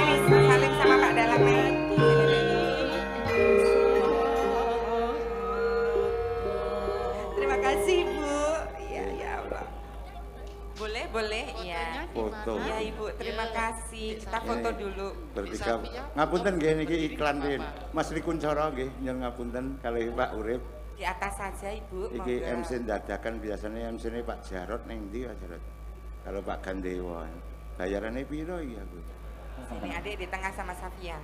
Sini, salim sama Pak Dalamnya. Terima kasih, Bu. Iya, ya Allah. Boleh, boleh. Iya.
Foto.
Iya, Ibu. Terima kasih. Kita foto dulu.
Bertiga. Ngapunten nggih niki iklan nggih. Mas Rikuncoro nggih nyuwun ngapunten kalih Pak Urip.
Di atas saja, Ibu.
Iki
Monggo.
MC dadakan biasanya MC ini Pak Jarot ning ndi Pak Jarot? Kalau Pak Gandewa. Bayarannya piro iki aku?
Sini adik di tengah sama Safia.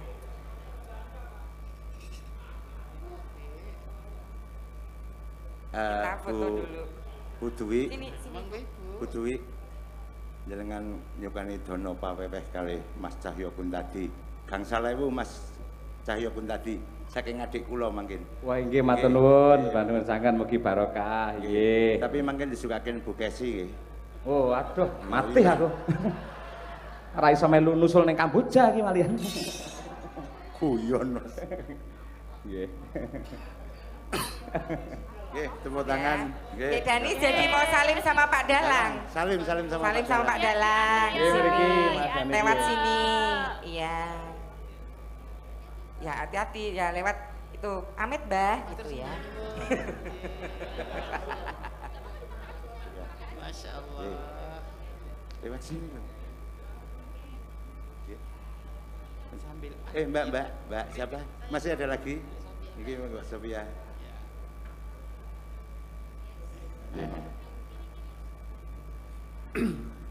Kita foto
Bu
dulu.
Bu Dwi,
Sini, sini.
Monggo Ibu.
Bu Dwi jenengan nyukani dono paweweh kalih Mas Cahyo Kuntadi. Gangsal ewu Mas Cahyo Kuntadi saking adik kula mangkin.
Wah inggih matur nuwun, bantuan sangan mugi barokah. Nggih.
Tapi mangkin disukaken Bu Kesi nggih.
Oh, aduh, mati aku. Ora iso melu nusul ning Kamboja iki malian.
Guyon Mas.
Nggih.
Nggih, tepuk tangan. Nggih.
Dek Dani jadi mau salim sama Pak Dalang.
Salim sama
Salim
Pak
sama
Dalang.
Pak Dalang.
Nggih, mriki Mas Dani.
Lewat sini. Iya. Ya hati-hati ya lewat itu. Amit Mbah gitu ya.
Masya Allah.
Lewat sini loh. Nggih.
Sambil
Mbak, siapa? Masih ada lagi? Ini Mbak Sophia.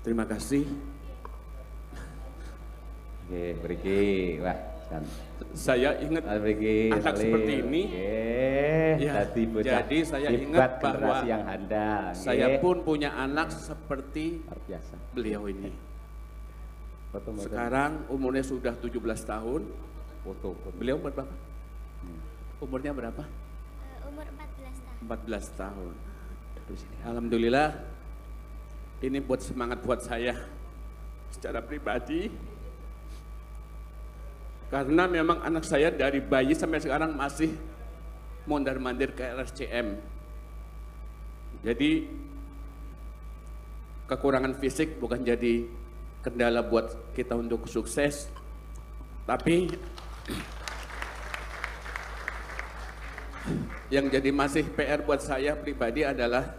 Terima kasih.
Nggih, mriki. Wah, kan.
Saya ingat
Mriki.
anak
salim.
seperti ini.
Nggih,
Ya,
dadi bocah.
jadi saya
hebat,
ingat bahwa
generasi yang handal.
Saya
Nggih.
pun punya anak seperti
luar biasa.
beliau ini.
Foto mboten.
Sekarang umurnya sudah 17 tahun.
Foto.
Beliau umur berapa? Umurnya berapa?
Umur 14 tahun.
14 tahun.
Terus ini.
Alhamdulillah, ini buat semangat buat saya secara pribadi. Karena memang anak saya dari bayi sampai sekarang masih mondar-mandir ke RSCM. Jadi kekurangan fisik bukan jadi kendala buat kita untuk sukses, tapi yang jadi masih PR buat saya pribadi adalah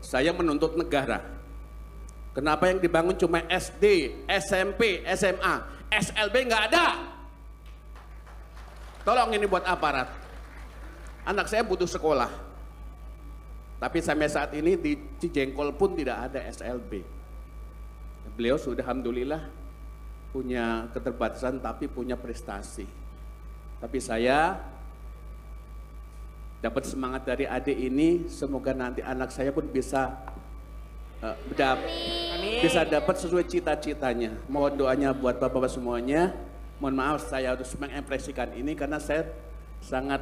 saya menuntut negara. Kenapa yang dibangun cuma SD, SMP, SMA, SLB nggak ada? Tolong ini buat aparat. Anak saya butuh sekolah. Tapi sampai saat ini di Cijengkol pun tidak ada SLB. Beliau sudah alhamdulillah punya keterbatasan tapi punya prestasi. Tapi saya dapat semangat dari adik ini, semoga nanti anak saya pun bisa bisa dapat sesuai cita-citanya. Mohon doanya buat bapak-bapak semuanya. Mohon maaf saya harus mengekspresikan ini karena saya sangat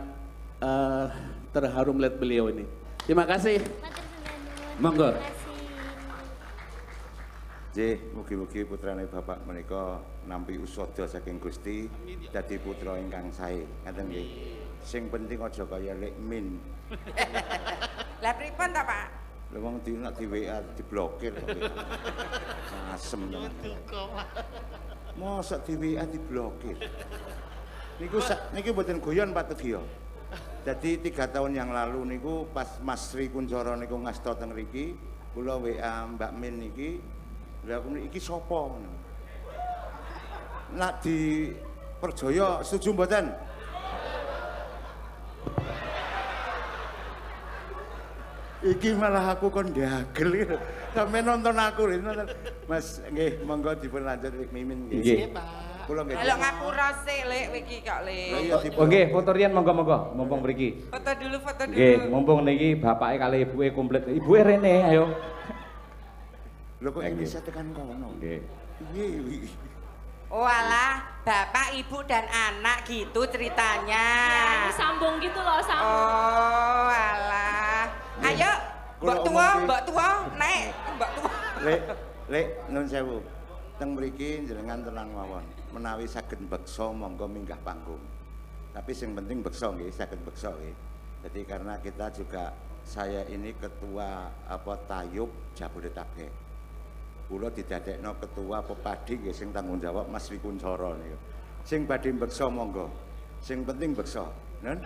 terharu melihat beliau ini. Terima kasih.
Matur nuwun.
Monggo.
Terima kasih.
Nggih, mugi-mugi putrane Bapak menika nampi usada saking Gusti dadi putra ingkang sae. Ngaten nggih. Sing penting aja kaya Lek Min.
Lah pripun ta, Pak?
Lha wong nak di WA diblokir kok. Asem tenan. Mosok di WA diblokir. Niki mboten guyon Pak Tegiyo. Jadi 3 tahun yang lalu niku pas Mas Sri Kuncoro niku ngasta teng mriki, kula WA Mbak Min niki, lha iki sapa ngono. Nak di Perjaya setuju mboten? Iki malah aku kon dagel gitu. Sampe nonton aku nonton. Mas nggih monggo dipun lanjut Wik Mimin nggih.
Nggih.
Kula nggih.
Kalau ngapura sih, Lek, iki kok, Lek.
Iya,
Oh nggih, foto riyen monggo-monggo, mumpung mriki.
Foto dulu, foto dulu.
Nggih, mumpung niki bapake kali ibuke komplit. Ibuke rene, ayo.
Lho kok
Nggih.
Indonesia tekan kono.
Nggih.
Piye iki?
Oh alah, bapak, ibu, dan anak gitu ceritanya.
Ini sambung gitu loh, sambung.
Oh alah. Ayo, mbok tua, naik, mbok tua.
Lek nun sewu. Teng mriki jenengan tenang mawon. Menawi saged beksa monggo minggah panggung. Tapi sing penting beksa nggih, saged beksa nggih. Jadi karena kita juga saya ini ketua Tayub Jabodetabek. Kula didadekno ketua Pepadi nggih sing tanggung jawab Mas Rikuncoro niku. Sing badhe beksa monggo. Sing penting beksa, nun.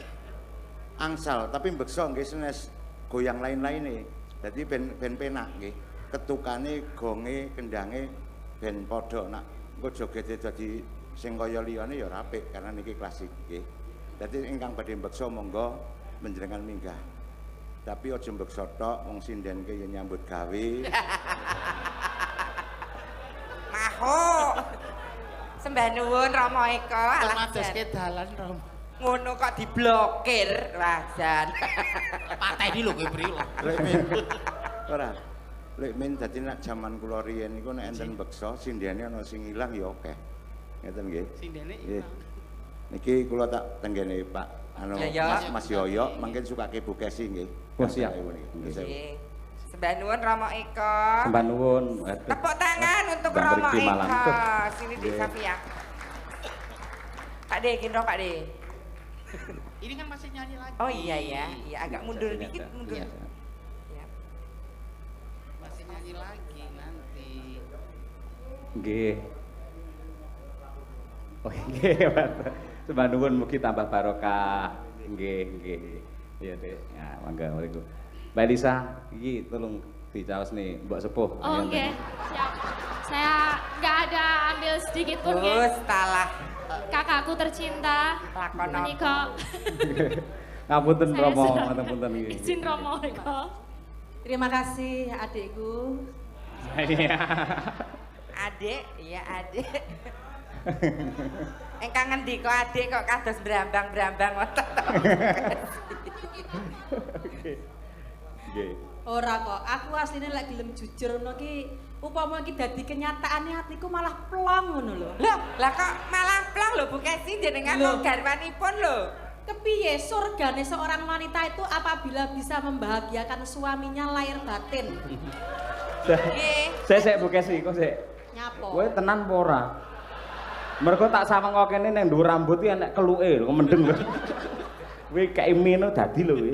Angsal, tapi beksa nggih senes goyang lain-laine. Dadi ben penak nggih. ketukane, gonge, kendange ben padha nak engko jogete dadi sing kaya liyane ya ora apik karena niki klasik nggih. Dadi ingkang badhe mbeksa monggo menjenengan minggah. Tapi aja mbeksa tok wong sindenke ya nyambut gawe.
Maho. Sembah nuwun Rama Eka.
Madoske dalan Rama.
Ngono kok diblokir wajan.
Pateni lho kowe pri lho.
Lek min. Ora. Lek min dadi nek jaman kula riyen niku nek enten beksa sindene ana sing ilang ya akeh. Ngeten nggih.
Sindene
Nggih.
ilang.
Niki kula tak tenggene Pak anu Mas Yoyo mangken sukake Bu Kesi nggih.
Oh, siap.
Nggih. Sembah nuwun Rama Eka.
Sembah nuwun.
Tepuk tangan untuk
Bang
Rama
Riki Malang.
Eka. Sini Dik Safia. Pak De, gendong Pak De.
Ini kan masih nyanyi lagi.
Oh iya ya, iya agak mundur dikit, mundur.
Iya.
Ya.
Masih nyanyi lagi nanti.
Nggih. Oh nggih, Pak. Sembah nuwun mugi tambah barokah. Nggih, nggih. Iya, Dik. Ya, mangga mriku. Mbak Elisa, iki tolong dicaos nih Mbak Sepuh.
Oh nggih, siap. Saya nggak ada ambil sedikit pun nggih.
Terus talah
Kakakku tercinta.
lakon
Menika.
Ngapunten
Saya
Romo,
sudah
ngapunten iki.
Izin Romo Eka.
Terima kasih adikku.
Iya.
Adik, iya adik. Engkang ngendi kok adik kok kados brambang-brambang ngoten to.
Nggih.
Ora kok, aku aslinya lek gelem jujur ngono ki upama iki dadi kenyataane atiku malah plong ngono lho.
Lah kok malah plong lho Bu Kesi jenengan
Lho.
wong garwanipun lho.
Kepiye surgane seorang wanita itu apabila bisa membahagiakan suaminya lahir batin?
Nggih.
Sik Bu Kesi, kok sik.
Nyapo?
Kowe tenan apa ora? Mergo tak sawang kok kene ning dhuwur rambut iki enek keluke lho, mendeng lho. Kuwi kae mino dadi lho kuwi.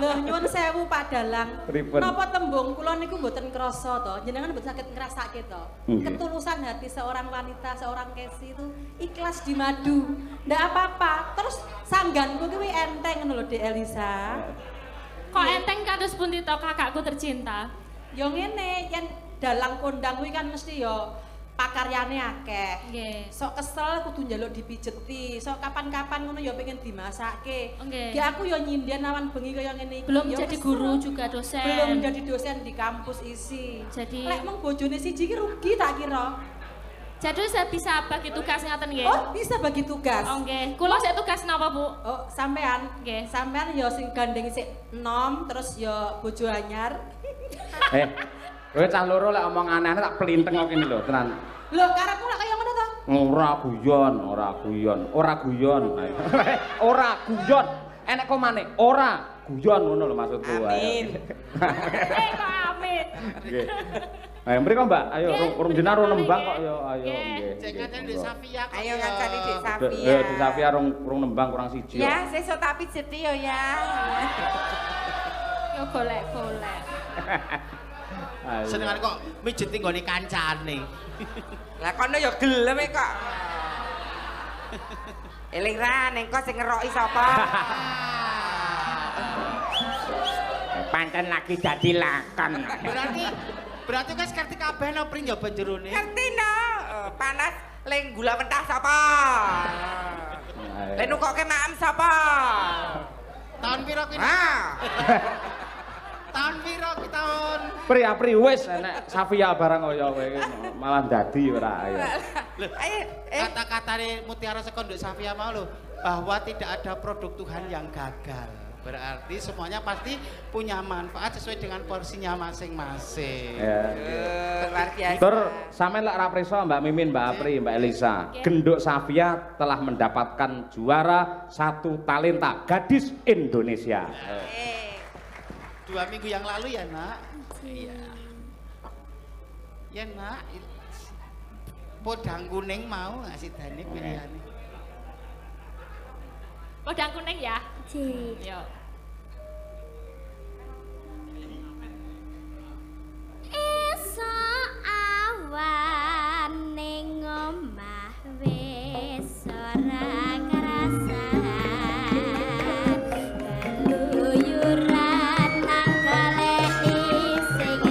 Loh nyuwun sewu Pak Dalang.
Pripun?
Napa tembung kula niku mboten krasa to? Jenengan mboten saged ngrasake to.
Nggih.
Ketulusan hati seorang wanita, seorang Kesi itu ikhlas di madu. Ndak apa-apa. Terus sangganku kuwi enteng ngono lho Dek Elisa.
Kok enteng kados pundi to kakakku tercinta?
Yo ngene, yen dalang kondang kuwi kan mesti yo pakaryane akeh.
Nggih.
Sok kesel kudu njaluk dipijeti, sok kapan-kapan ngono ya pengen dimasake.
Nggih.
Ya aku yo nyinden awan bengi kaya ngene iki.
Belum
Ya
jadi
kesel.
guru juga dosen.
Belum menjadi dosen di kampus isi.
Jadi-
lek mung bojone siji ki rugi tak kira.
Jadi saya bisa bagi tugas ngaten nggih.
Oh, bisa bagi tugas.
Oh nggih. Kula sik tugas napa, Bu?
Oh, sampean.
Nggih.
Sampean yo sing gandeng sik enom terus yo bojo anyar.
Kowe cah loro lek omong aneh-aneh tak pelinteng kok kene lho, tenan.
Lho, karepmu lek kaya ngono to?
Ora guyon, ora guyon, ora guyon. Ora guyon. Enek kok maneh, ora guyon ngono lho maksudku.
Amin.
Kok amin.
Nggih. Ayo mriko Mbak, ayo
Nggih,
urung jenar urung
mriko
nembang
nggih.
kok yo ayo
Nggih.
nggih.
Cek ngaten Dek Safia kok.
Ayo
ya.
ngancani Dik Safia.
Di Safia urung nembang kurang siji.
Ya, sesuk tak pijeti yo ya.
Yo golek-golek.
Ayo.
Senengane kok mijeti nggone kancane.
Lah kono yo gelem e kok. Eling ra ning kok sing ngeroki sapa?
Pancen lagi dadi lakon.
Berarti wis ngerti kabeh no pri njaba jerone.
Ngerti no, panas ling gula mentah sapa? Len nukoke maem sapa?
Tahun piro kuwi?
Ah.
Tahun piro kuwi tahun?
Pri wis enek Safia barang kaya kowe malah dadi ora ayo.
Ayo,
Kata-katane Mutiara Sekondok Safia mau lho, bahwa tidak ada produk Tuhan yang gagal. Berarti semuanya pasti punya manfaat sesuai dengan porsinya masing-masing.
Ya.
luar biasa.
Tur sampean lek ra preso Mbak Mimin, Mbak Apri, Mbak Elisa. Genduk Safia telah mendapatkan juara satu talenta gadis Indonesia.
2 minggu yang lalu ya nak. Iya. Ya nak. Podang kuning mau ngasih Dani pilihannya.
Podang kuning ya.
Cik.
Yo.
Esok awan ning omah wis ora ngrasan keluyuran nang goleki sing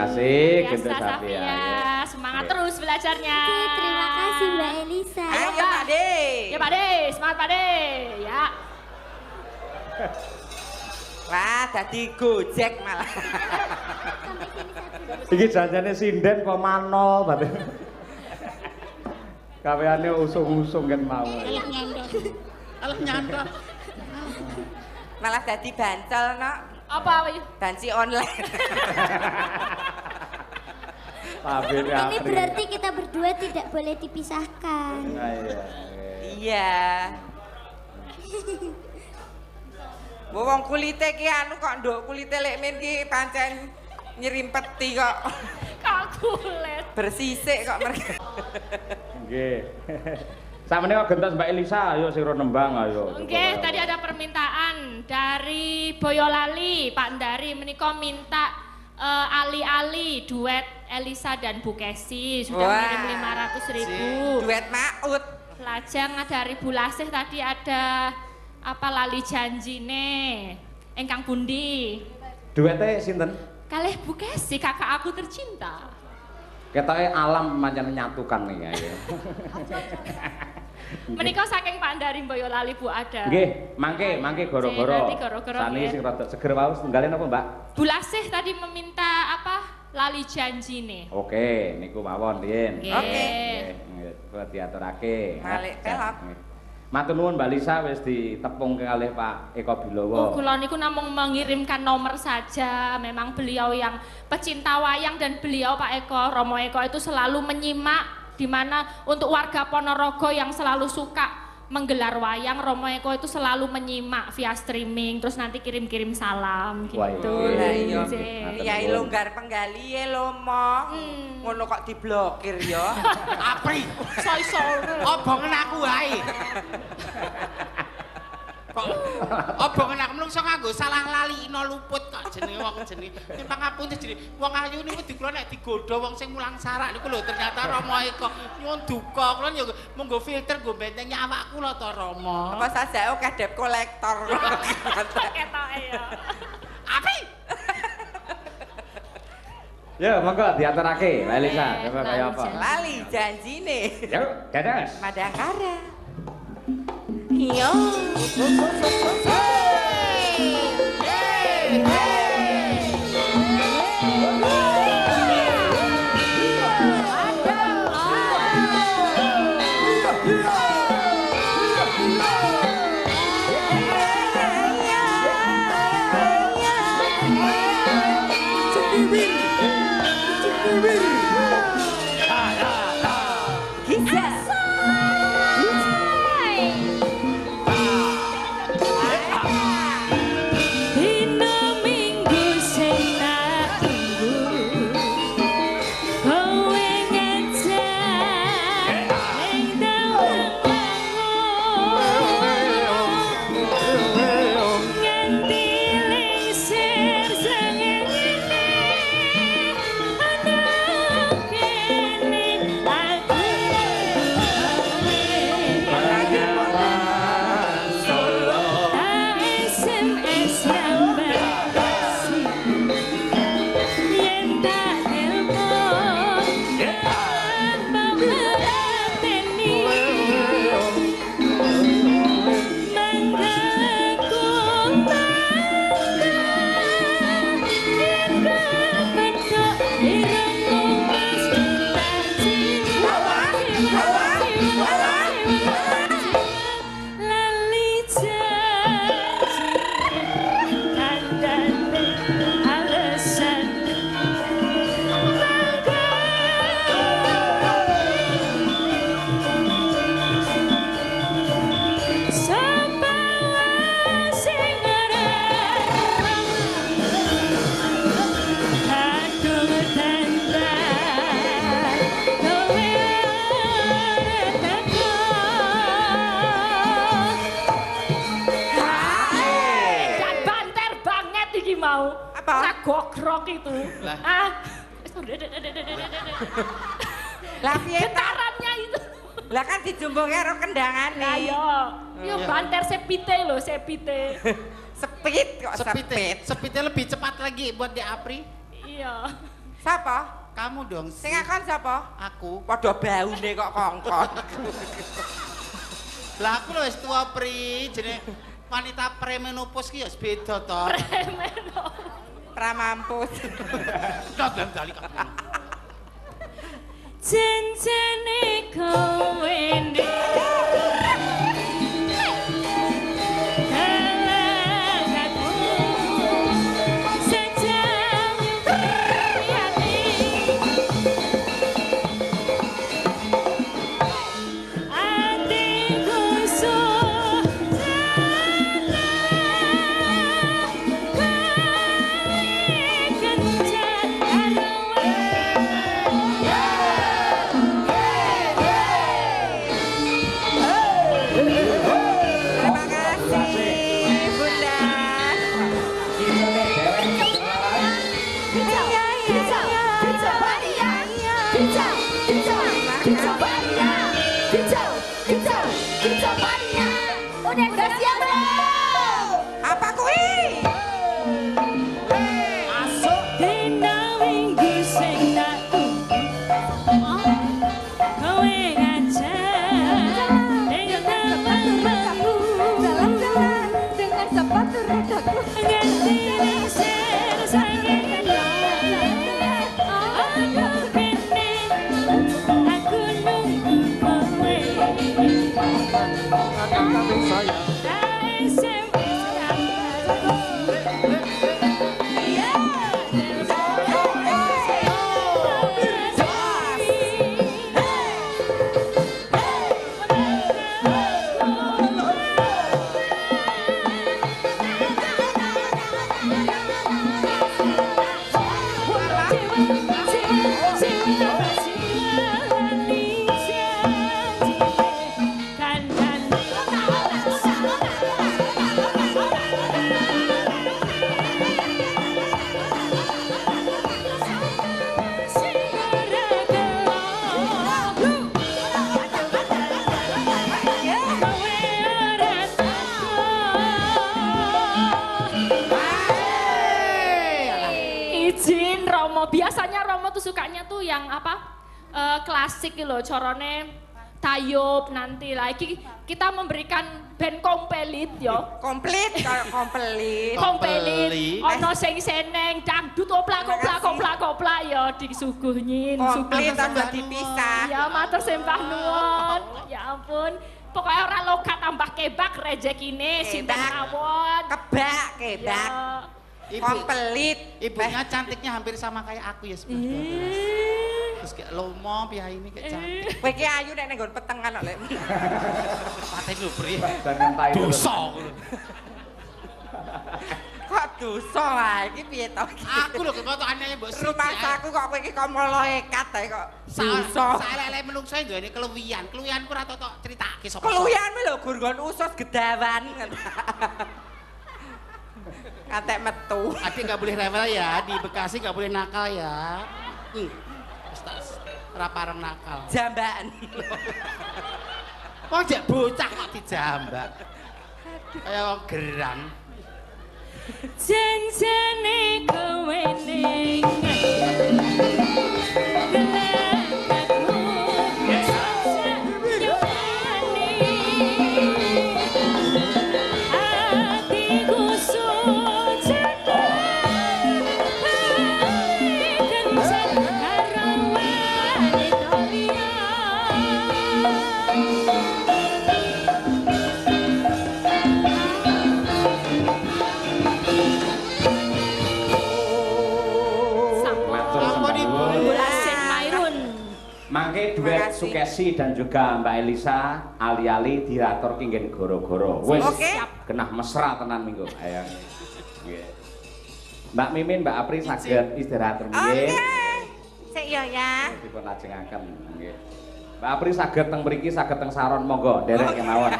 kasih
Biasa
Gintu Safia.
Safia.
Ya.
Semangat terus belajarnya.
Oke, terima kasih Mbak Elisa.
Ayo Pak De.
Ya Pak De, semangat Pak De. Ya.
Wah, dadi Gojek malah.
Sampai sini saja.
Iki janjane sinden kok manol berarti. Kaweane usung-usung kan mau.
Alah nyandra.
Malah dadi bancel no.
Apa iki?
Banci online.
Ini berarti kita berdua tidak boleh dipisahkan.
Nah, iya.
Iya. Wong kulite ki anu kok nduk kulite lek men ki pancen nyerimpeti kok.
Kok kulit.
Bersisik kok mereka.
Nggih. Sakmene kok gentos Mbak Elisa, ayo sira nembang ayo.
Oke, tadi ada permintaan dari Boyolali, Pak Ndari menika minta ali-ali duet Elisa dan Bu Kesi sudah mengirim 500.000.
Duet maut.
Lajeng dari Bu Lasih tadi ada apa lali janjine engkang pundi?
Duete sinten?
Kalih Bu Kesi, kakak aku tercinta.
Ketoke alam pancen nyatukan nih ya.
Menika saking Pak Ndari Boyolali Bu ada.
Nggih, mangke goro-goro.
Nanti goro-goro,
Sani
nggih.
sing rada seger wae tunggalen apa, Mbak?
Bu Lasih tadi meminta apa? Lali janjine.
Oke, niku mawon riyen.
Nggih.
Oke.
Nggih, kula diaturake.
Balik pelok.
Nggih. Matur nuwun Mbak Lisa wis ditepung kalih Pak Eko Bilowo.
Oh, kula niku namung mengirimkan nomor saja. Memang beliau yang pecinta wayang dan beliau Pak Eko, Romo Eko itu selalu menyimak di mana untuk warga Ponorogo yang selalu suka menggelar wayang, Romo Eko itu selalu menyimak via streaming, terus nanti kirim-kirim salam
Wah,
gitu.
Lah iya.
Nggih.
Yai longgar penggali lo mo. Ngono kok diblokir ya.
Apri.
Iso-iso.
Obongen aku wae. Kok obongen aku mlungso nganggo salah lali ino luput kok jenenge wong jenenge. Ning pangapunten jenenge wong ayu niku dikula nek digodha wong sing mulang sarak niku lho ternyata Rama eko nyuwun duka kula ya monggo filter nggo bentengi awak kula to Rama.
Apa saja oke debt kolektor.
Ketoke ya.
Apri.
Ya, monggo diaturake Mbak Elisa, coba kaya apa?
Lali janjine.
Yuk, dadas.
Madangkara. Iya.
Gogrok itu. Ah.
Lah piye
getarannya itu.
Lah kan dijumbung karo kendangane.
Lah yo. Yo banter sepite lho, sepite.
Sepit kok sepit.
Sepitnya lebih cepat lagi buat di Apri.
Iya.
Sapa?
Kamu dong.
Sing akon sapa?
Aku.
Padha baune kok kongkon.
Lah aku lho wis tuwa Pri, jenenge wanita premenopause ki ya beda to.
Pramampus.
Dadan kali kabeh.
Janjane kowe ndek
Udah siap belum?
Apa kuwi?
Masuk dina minggu sing tak kowe ngajak dengan teman-temanmu
Jalan-jalan dengan sepatu rodaku.
ganti ser saking aduh kene aku nunggu kowe izin Romo, biasanya Romo tuh sukanya tuh yang apa klasik gitu loh, corone tayub nanti lagi kita memberikan band kompelit yo.
Komplit kayak komplit.
Kompelit, ono sing seneng, dangdut oplak yo disuguhin.
Komplit aja dipisah.
Ya matur sembah nuwun. Ya ampun. Pokoknya orang logat tambah kebak rezekine sinten mawon.
Kebak, kebak. Komplit.
Ibunya cantiknya hampir sama kayak aku ya sebenarnya. Terus kayak lomo pihak ini kayak cantik.
Kowe iki ayu nek nggon petengan kok lek.
Paten lho Pri.
Dosa.
Kok dosa wae iki piye to?
Aku lho ketokane mbok
Rumah saku kok kowe iki kok moloekat ae kok.
dosa. Saelek menungso duweni keluwian. Keluwianku ora tok critake sapa.
Keluwianmu lho gur nggon usus gedawan. Katek metu.
Adik nggak boleh rewel ya, di Bekasi nggak boleh nakal ya. Rapareng nakal.
Jambakan.
Wong jek bocah kok dijambak. Kayak wong gerang.
Janjane kowe ning
Mangke duet Sukesi dan juga Mbak Elisa ali-ali diatur kinggen goro-goro. Wis genah mesra tenan minggu. Ayo. Nggih. Mbak Mimin, Mbak Apri saged istirahat rumiyin.
Sik yo ya.
Dipun lajengaken nggih. Mbak Apri saged teng mriki saged teng saron monggo nderek kemawon.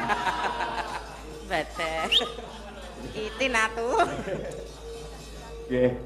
Betul. Itin atuh.
Nggih.